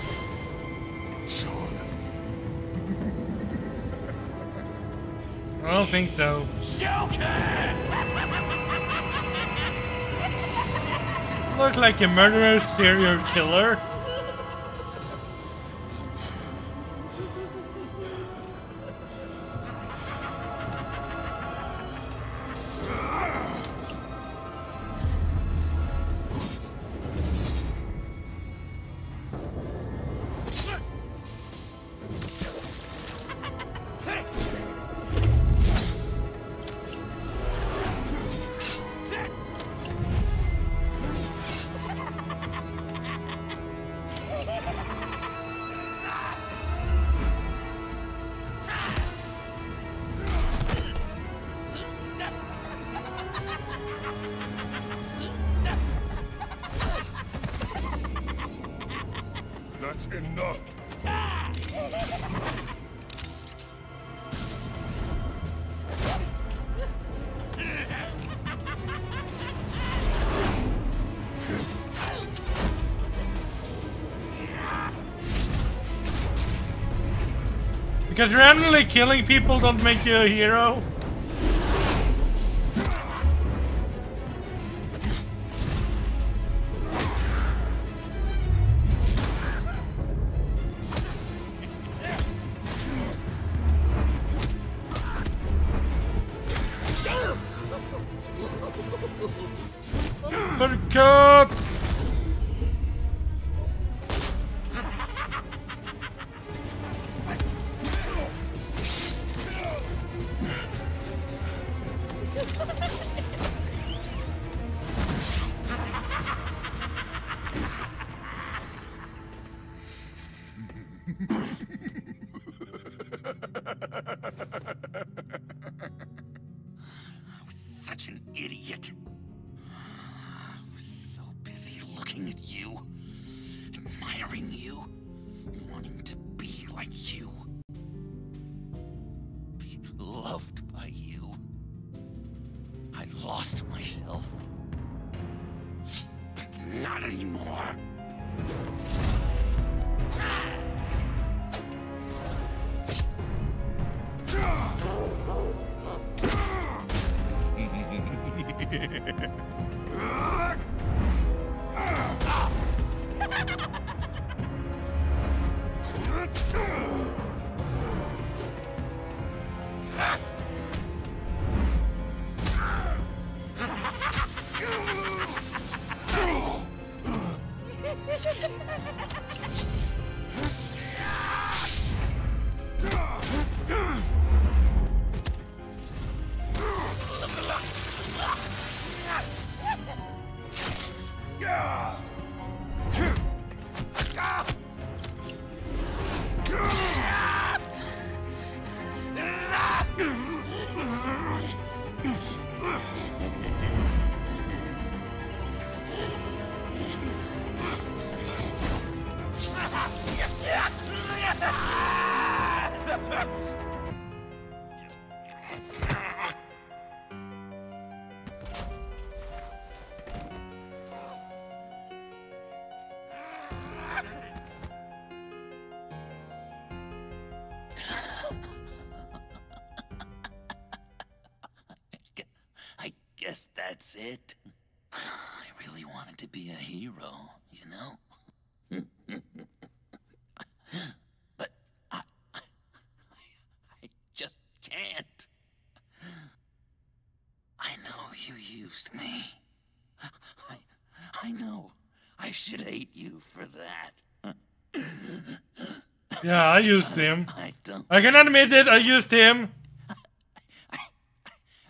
I don't think so. Look like a murderer serial killer. That's enough. Because randomly killing people don't make you a hero. Cut! I was such an idiot. I was so busy looking at you, admiring you, wanting to be like you, be loved by you. I lost myself. But not anymore. I guess that's it. I really wanted to be a hero, you know? But I just can't. I know you used me. I know I should hate you for that. Yeah, I used him. I don't. I can admit it, I used him. I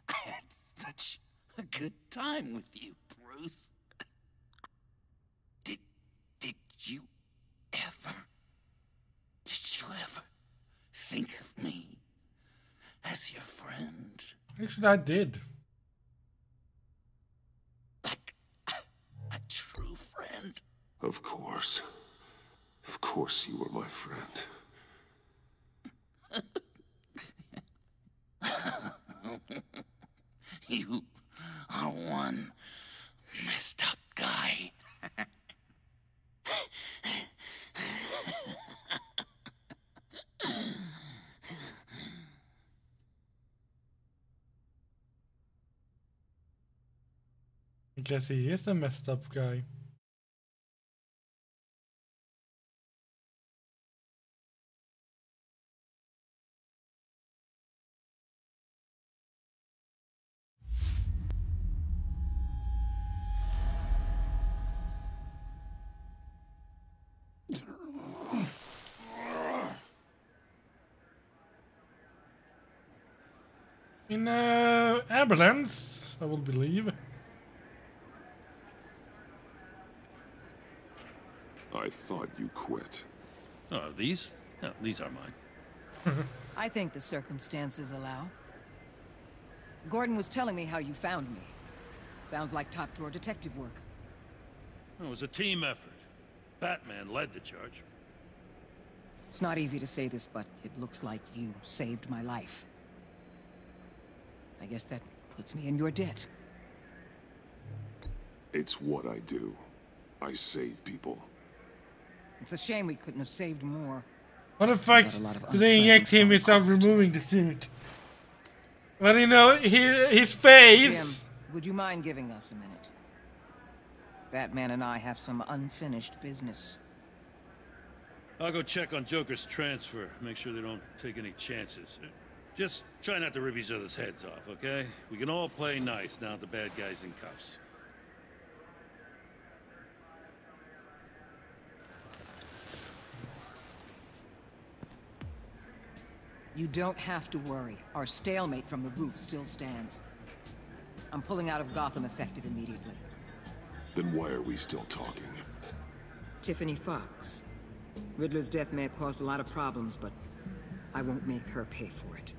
had such a good time with you, Bruce. Did you ever think of me as your friend? Actually, I did. Like a true friend? Of course. Of course you were my friend. You are one messed up guy. I guess he is a messed up guy. In ambulance, I will believe. I thought you quit. Oh, these? No, these are mine. I think the circumstances allow. Gordon was telling me how you found me. Sounds like top-drawer detective work. It was a team effort. Batman led the charge. It's not easy to say this, but it looks like you saved my life. I guess that puts me in your debt. It's what I do. I save people. It's a shame we couldn't have saved more. What the fuck do they inject him without removing the suit? Well, you know, his face... Jim, would you mind giving us a minute? Batman and I have some unfinished business. I'll go check on Joker's transfer, make sure they don't take any chances. Just try not to rip each other's heads off, okay? We can all play nice now that the bad guy's in cuffs. You don't have to worry. Our stalemate from the roof still stands. I'm pulling out of Gotham effective immediately. Then why are we still talking? Tiffany Fox. Riddler's death may have caused a lot of problems, but I won't make her pay for it.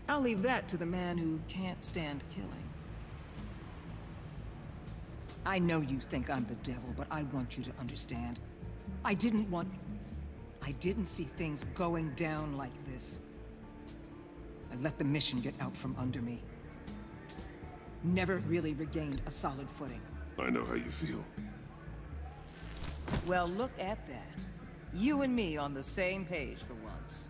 I'll leave that to the man who can't stand killing. I know you think I'm the devil, but I want you to understand. I didn't see things going down like this. I let the mission get out from under me. Never really regained a solid footing. I know how you feel. Well, look at that. You and me on the same page for once.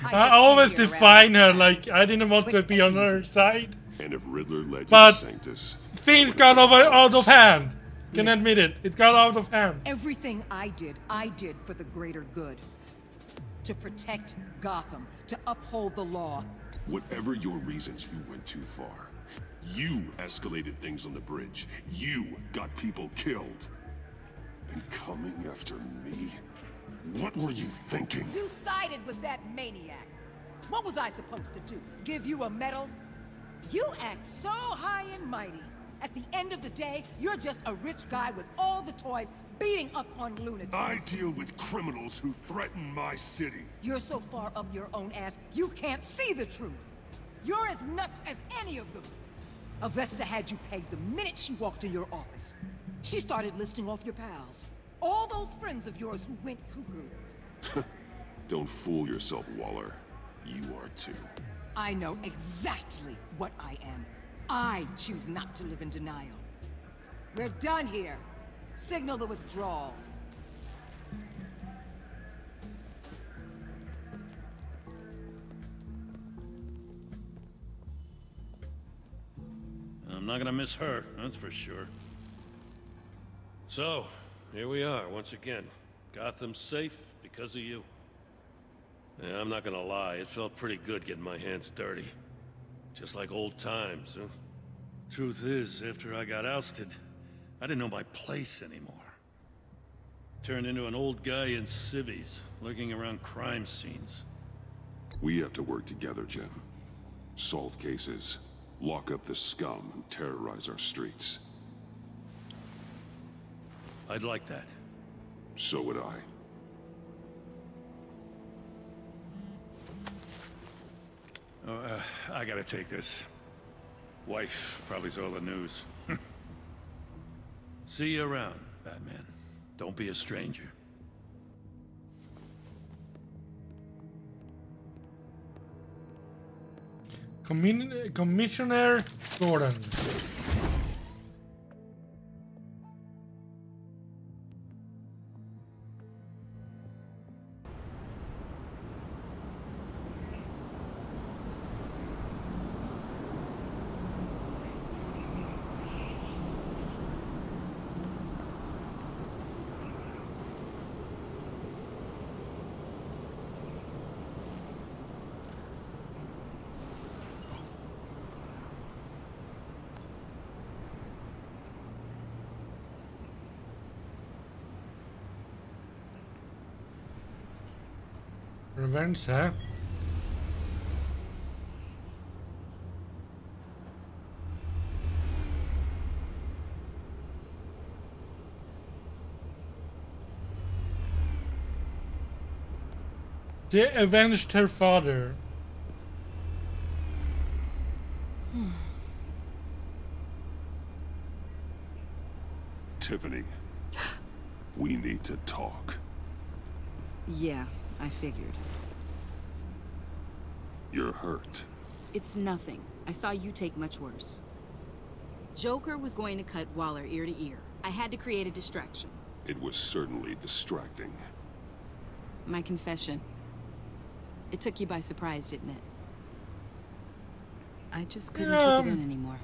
I always define her like I didn't want to be on her side. And if Riddler led you But to Sanctus, things got out of hand. Can admit it. It got out of hand. Everything I did for the greater good. To protect Gotham, to uphold the law. whatever your reasons, you went too far. You escalated things on the bridge. You got people killed. And coming after me? What were you thinking? You sided with that maniac. What was I supposed to do? Give you a medal? You act so high and mighty. At the end of the day, you're just a rich guy with all the toys beating up on lunatics. I deal with criminals who threaten my city. You're so far up your own ass, you can't see the truth. You're as nuts as any of them. Avesta had you pegged the minute she walked in your office. She started listing off your pals. All those friends of yours who went cuckoo. Don't fool yourself, Waller. You are too. I know exactly what I am. I choose not to live in denial. We're done here. Signal the withdrawal. I'm not gonna miss her, that's for sure. So, here we are, once again. Gotham's safe because of you. Yeah, I'm not gonna lie, it felt pretty good getting my hands dirty. Just like old times, huh? Truth is, after I got ousted, I didn't know my place anymore. Turned into an old guy in civvies, lurking around crime scenes. We have to work together, Jim. Solve cases. Lock up the scum who terrorize our streets. I'd like that. So would I. Oh, I gotta take this. Wife probably saw the news. See you around, Batman. Don't be a stranger. Commissioner Gordon. Revenge, huh? They avenged her father. Tiffany, we need to talk. Yeah, I figured. You're hurt. It's nothing. I saw you take much worse. Joker was going to cut Waller ear to ear. I had to create a distraction. It was certainly distracting. My confession. It took you by surprise, didn't it? I just couldn't keep it in anymore.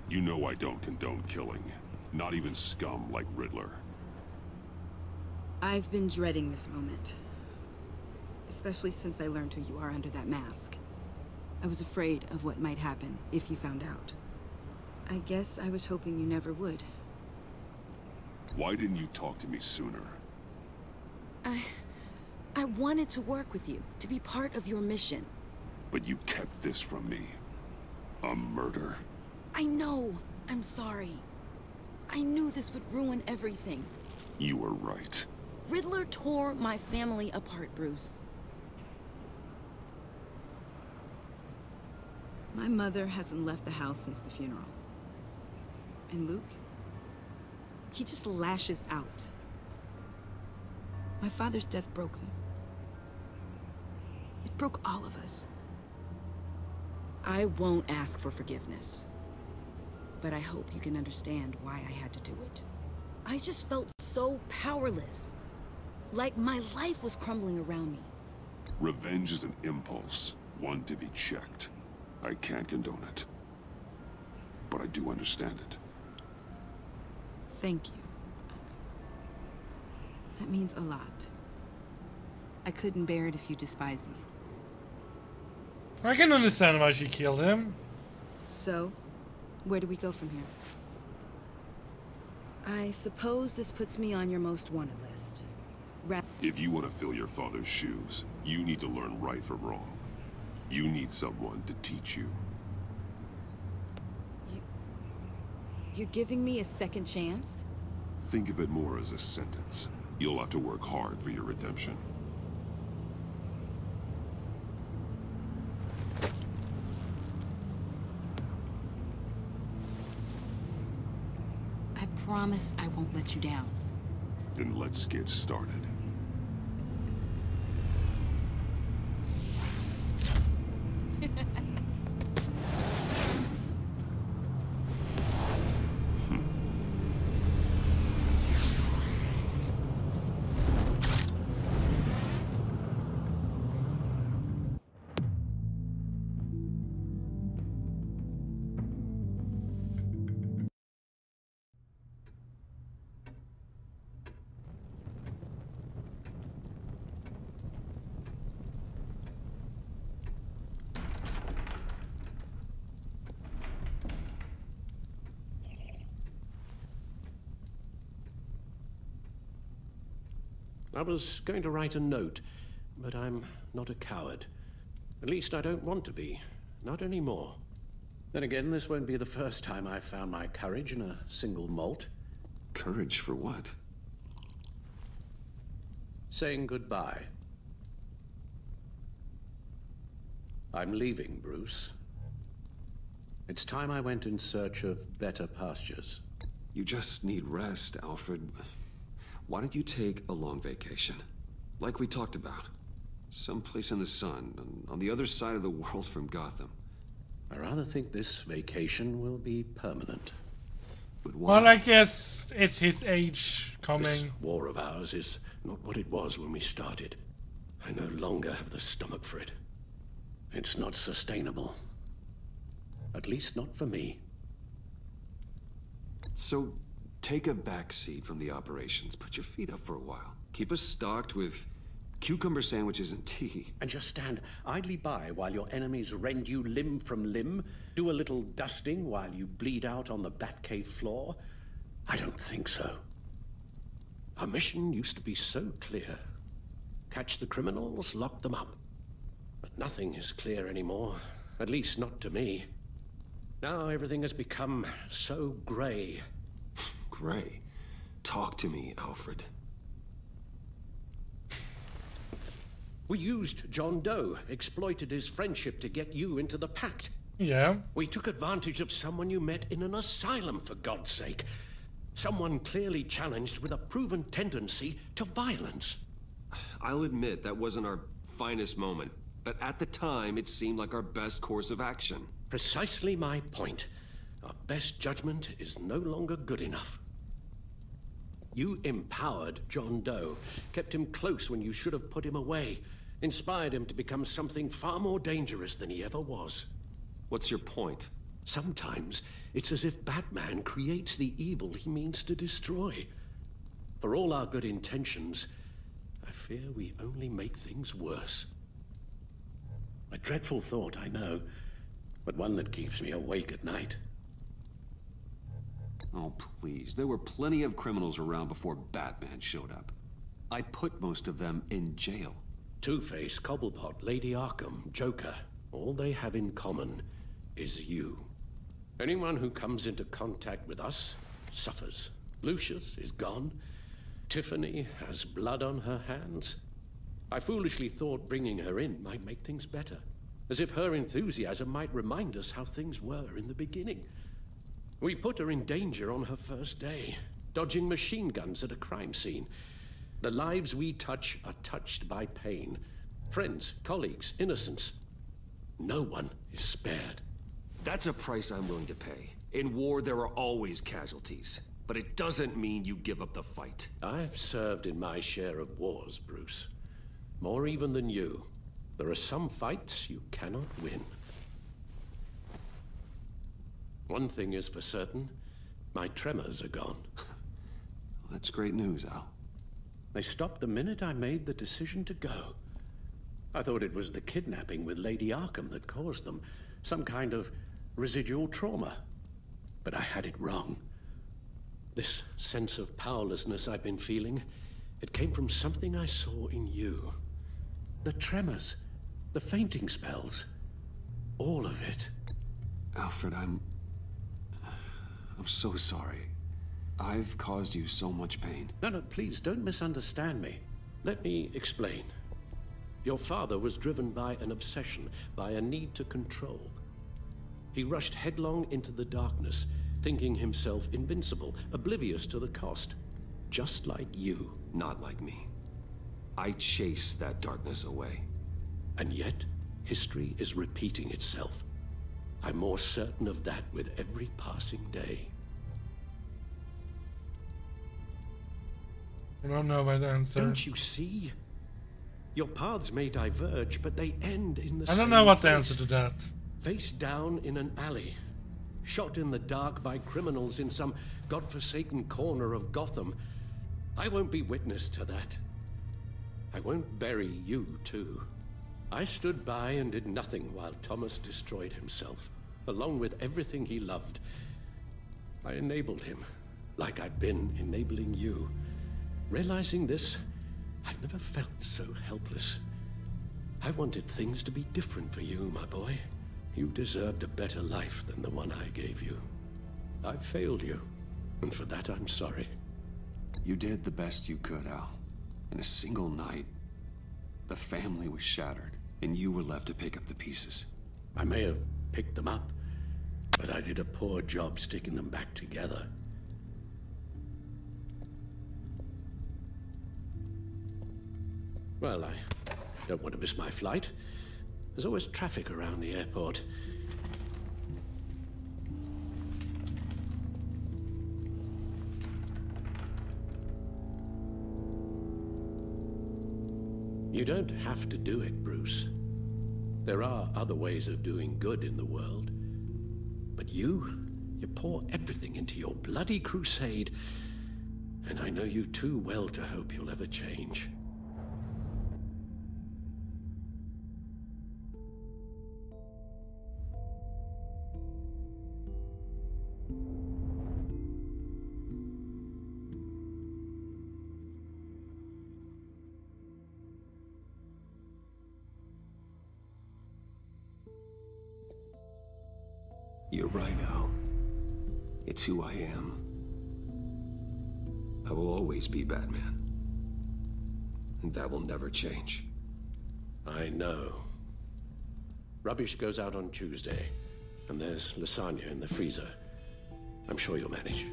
You know I don't condone killing. Not even scum like Riddler. I've been dreading this moment. Especially since I learned who you are under that mask. I was afraid of what might happen if you found out. I guess I was hoping you never would. Why didn't you talk to me sooner? I wanted to work with you, to be part of your mission. But you kept this from me. A murder. I know. I'm sorry. I knew this would ruin everything. You were right. Riddler tore my family apart, Bruce. My mother hasn't left the house since the funeral. And Luke? He just lashes out. My father's death broke them. It broke all of us. I won't ask for forgiveness. But I hope you can understand why I had to do it. I just felt so powerless. Like my life was crumbling around me. Revenge is an impulse, one to be checked. I can't condone it. But I do understand it. Thank you. That means a lot. I couldn't bear it if you despised me. I can understand why she killed him. So, where do we go from here? I suppose this puts me on your most wanted list. If you want to fill your father's shoes, you need to learn right from wrong. You need someone to teach you. You're giving me a second chance? Think of it more as a sentence. You'll have to work hard for your redemption. I promise I won't let you down. Then let's get started. I was going to write a note, but I'm not a coward. At least I don't want to be. Not anymore. Then again, this won't be the first time I've found my courage in a single malt. Courage for what? Saying goodbye. I'm leaving, Bruce. It's time I went in search of better pastures. You just need rest, Alfred. Why don't you take a long vacation? Like we talked about. Someplace in the sun, on the other side of the world from Gotham. I rather think this vacation will be permanent. But why? Well, I guess it's his age coming. This war of ours is not what it was when we started. I no longer have the stomach for it. It's not sustainable. At least not for me. So, take a back seat from the operations. Put your feet up for a while. Keep us stocked with cucumber sandwiches and tea. And just stand idly by while your enemies rend you limb from limb? Do a little dusting while you bleed out on the Batcave floor? I don't think so. Our mission used to be so clear. Catch the criminals, lock them up. But nothing is clear anymore. At least not to me. Now everything has become so grey. Grey? Talk to me, Alfred. We used John Doe, exploited his friendship to get you into the pact. Yeah. We took advantage of someone you met in an asylum, for God's sake. Someone clearly challenged with a proven tendency to violence. I'll admit that wasn't our finest moment, but at the time it seemed like our best course of action. Precisely my point. Our best judgment is no longer good enough. You empowered John Doe, kept him close when you should have put him away, inspired him to become something far more dangerous than he ever was. What's your point? Sometimes it's as if Batman creates the evil he means to destroy. For all our good intentions, I fear we only make things worse. A dreadful thought, I know, but one that keeps me awake at night. Oh, please. There were plenty of criminals around before Batman showed up. I put most of them in jail. Two-Face, Cobblepot, Lady Arkham, Joker, all they have in common is you. Anyone who comes into contact with us suffers. Lucius is gone. Tiffany has blood on her hands. I foolishly thought bringing her in might make things better, as if her enthusiasm might remind us how things were in the beginning. We put her in danger on her first day, dodging machine guns at a crime scene. The lives we touch are touched by pain. Friends, colleagues, innocents. No one is spared. That's a price I'm willing to pay. In war, there are always casualties. But it doesn't mean you give up the fight. I've served in my share of wars, Bruce. More even than you. There are some fights you cannot win. One thing is for certain, my tremors are gone. Well, that's great news, Al. They stopped the minute I made the decision to go. I thought it was the kidnapping with Lady Arkham that caused them, some kind of residual trauma. But I had it wrong. This sense of powerlessness I've been feeling, it came from something I saw in you. The tremors, the fainting spells, all of it. Alfred, I'm so sorry. I've caused you so much pain. No, please don't misunderstand me. Let me explain. Your father was driven by an obsession, by a need to control. He rushed headlong into the darkness, thinking himself invincible, oblivious to the cost. Just like you. Not like me. I chased that darkness away. And yet, history is repeating itself. I'm more certain of that with every passing day. I don't know about the answer. Don't you see? Your paths may diverge, but they end in the same I don't know what the place. answer to that. Face down in an alley. Shot in the dark by criminals in some godforsaken corner of Gotham. I won't be witness to that. I won't bury you, too. I stood by and did nothing while Thomas destroyed himself, along with everything he loved. I enabled him, like I've been enabling you. Realizing this, I've never felt so helpless. I wanted things to be different for you, my boy. You deserved a better life than the one I gave you. I failed you, and for that I'm sorry. You did the best you could, Al. In a single night, the family was shattered, and you were left to pick up the pieces. I may have picked them up, but I did a poor job sticking them back together. Well, I don't want to miss my flight. There's always traffic around the airport. You don't have to do it, Bruce. There are other ways of doing good in the world. But you pour everything into your bloody crusade, and I know you too well to hope you'll ever change. You're right, Al. It's who I am. I will always be Batman. And that will never change. I know. Rubbish goes out on Tuesday, and there's lasagna in the freezer. I'm sure you'll manage.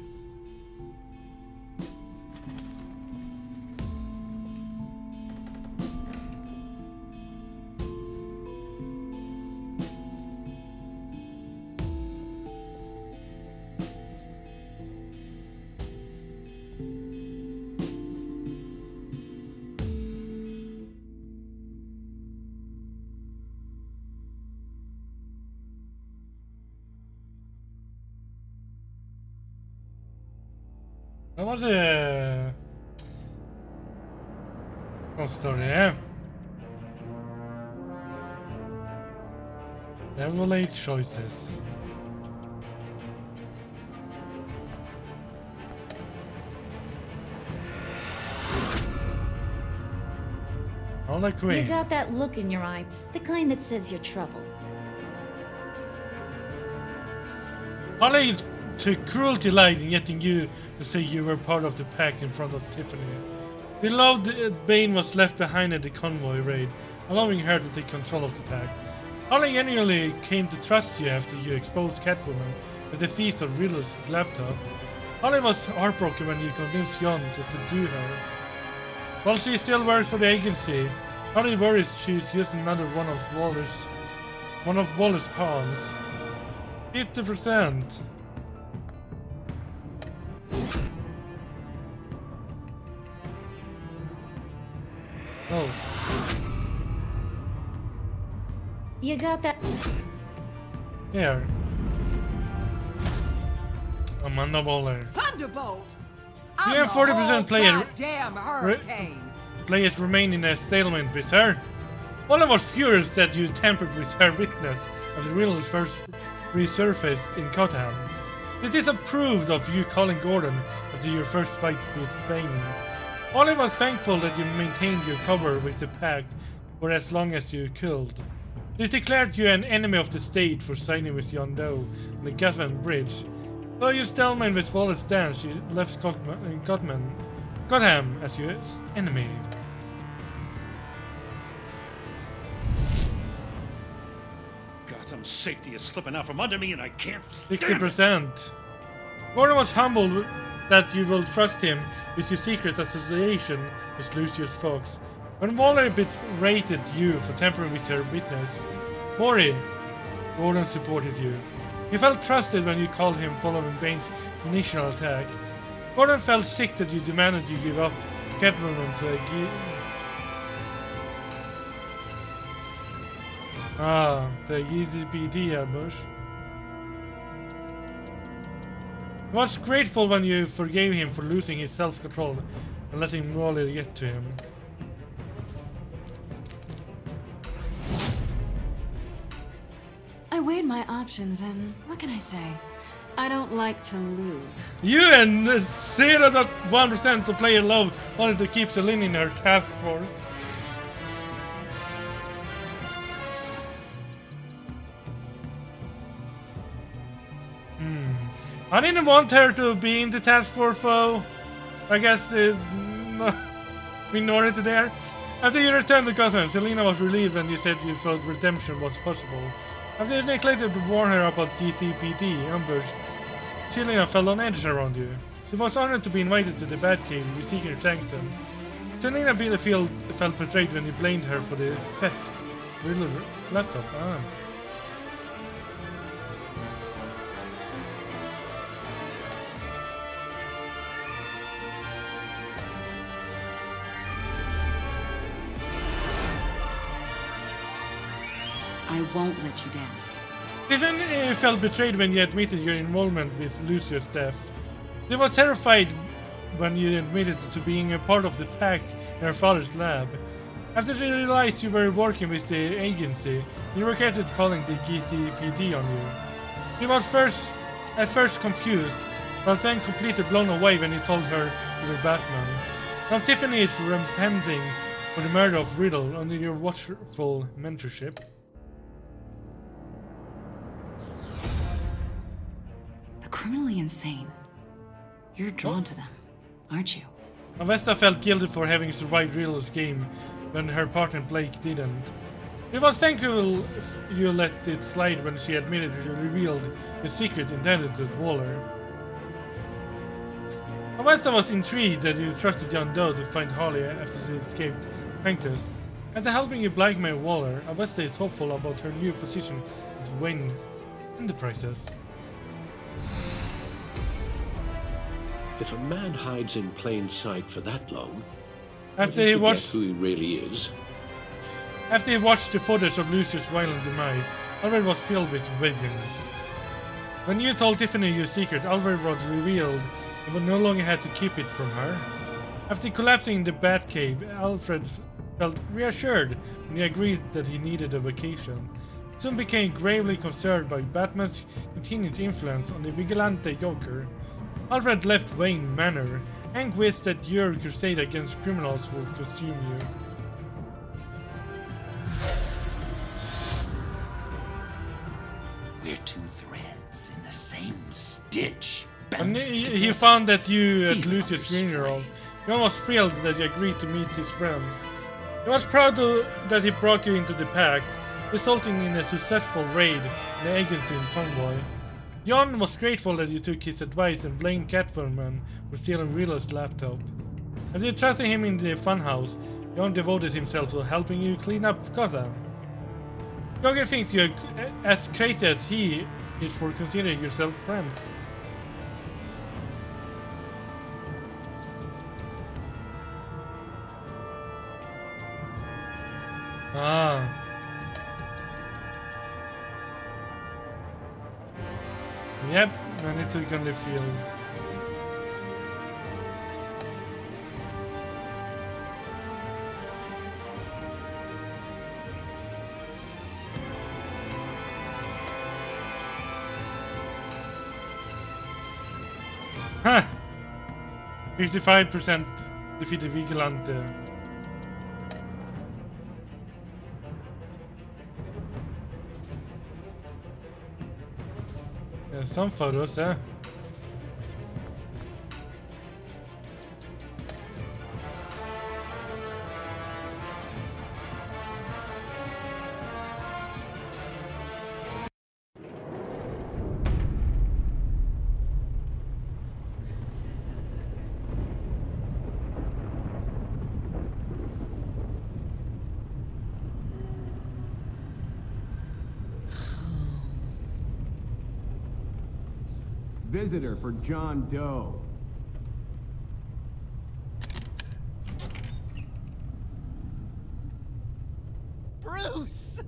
That was a story, yeah. Evaluate choices. All agree. You got that look in your eye, the kind that says you're trouble. Holly took cruel delight in getting you to say you were part of the pack in front of Tiffany. Beloved Bane was left behind in the convoy raid, allowing her to take control of the pack. Holly genuinely came to trust you after you exposed Catwoman with the feast of Riddler's laptop. Holly was heartbroken when you convinced Jon to subdue her. While she still works for the agency, Holly worries she's just another one of Waller's pawns. 50%. Oh. You got that? Here. Amanda Waller. Thunderbolt! You have 40% players remain in a stalemate with her. Waller was furious that you tampered with her witness as the Riddler's first resurfaced in Gotham. It disapproved of you calling Gordon after your first fight with Bane. Waller was thankful that you maintained your cover with the pack for as long as you could. She declared you an enemy of the state for signing with Jon Doe on the Gotham Bridge. Though you stalemate with Waller's dance, she left Gotham as your enemy. Gotham's safety is slipping out from under me and I can't stand 60%. Gordon was humbled that you will trust him with your secret association with Lucius Fox. When Waller berated you for tampering with her witness, Mori, Gordon supported you. He felt trusted when you called him following Bane's initial attack. Gordon felt sick that you demanded you give up Catwoman to the EZBD ambush. He was grateful when you forgave him for losing his self-control and letting Waller get to him. I weighed my options and what can I say? I don't like to lose. You and 0.1% of player love wanted to keep Celine in her task force. I didn't want her to be in the task force, though. I guess is minority there. After you returned to Gotham, Selena was relieved and you said you thought redemption was possible. After you neglected to warn her about GCPD ambush, Selena fell on edge around you. She was honored to be invited to the Batcave, you secretly thanked them. Selena felt betrayed when you blamed her for the theft. Real laptop, I won't let you down. Tiffany felt betrayed when you admitted your involvement with Lucio's death. She was terrified when you admitted to being a part of the pact in her father's lab. After she realized you were working with the agency, you regretted calling the GCPD on you. She was at first confused, but then completely blown away when you told her you were Batman. Now Tiffany is repenting for the murder of Riddle under your watchful mentorship. Criminally insane. You're drawn to them, aren't you? Avesta felt guilty for having survived Riddle's game when her partner Blake didn't. She was thankful you let it slide when she admitted you revealed the secret intended to Waller. Avesta was intrigued that you trusted John Doe to find Harley after she escaped Plankton. After helping you blackmail Waller, Avesta is hopeful about her new position at Wayne Enterprises. If a man hides in plain sight for that long, after he watched who he really is. After he watched the footage of Lucio's violent demise, Alfred was filled with vengeance. When you told Tiffany your secret, Alfred was revealed and would no longer had to keep it from her. After collapsing in the Batcave, Alfred felt reassured when he agreed that he needed a vacation. He soon became gravely concerned by Batman's continued influence on the vigilante Joker. Alfred left Wayne Manor and wished that your crusade against criminals would consume you. We're two threads in the same stitch. And he found that you at Lucio's funeral. He was thrilled that you agreed to meet his friends. He was proud that he brought you into the pact, resulting in a successful raid on the agency in Convoy. Jon was grateful that you took his advice and blamed Catwoman for stealing Riddler's laptop. As you trusted him in the funhouse, Jon devoted himself to helping you clean up Gotham. Joker thinks you're as crazy as he is for considering yourself friends. Ah. Yep, and it took on the field. Huh! 55% defeated Vigilante. Some photos, eh? Visitor for John Doe. Bruce!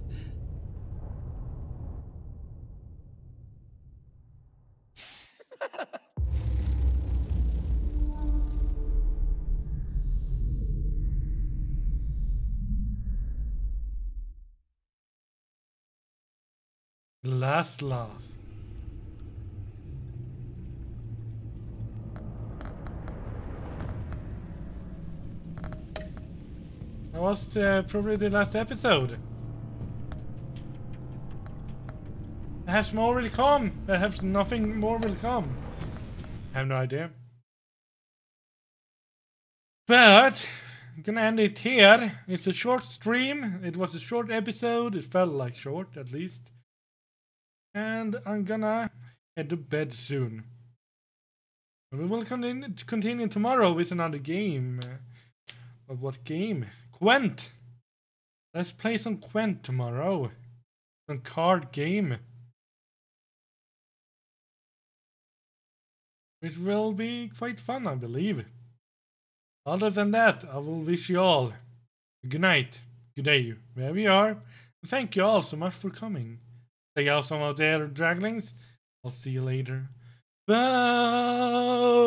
Last laugh. was probably the last episode. Perhaps more will come. Perhaps nothing more will come. I have no idea. But I'm gonna end it here. It's a short stream. It was a short episode. It felt like short, at least. And I'm gonna head to bed soon. And we will continue tomorrow with another game. But what game? Gwent. Let's play some Gwent tomorrow. Some card game. Which will be quite fun, I believe. Other than that, I will wish you all a good night, good day, wherever you are. And thank you all so much for coming. Take out some of their draglings. I'll see you later. Bye!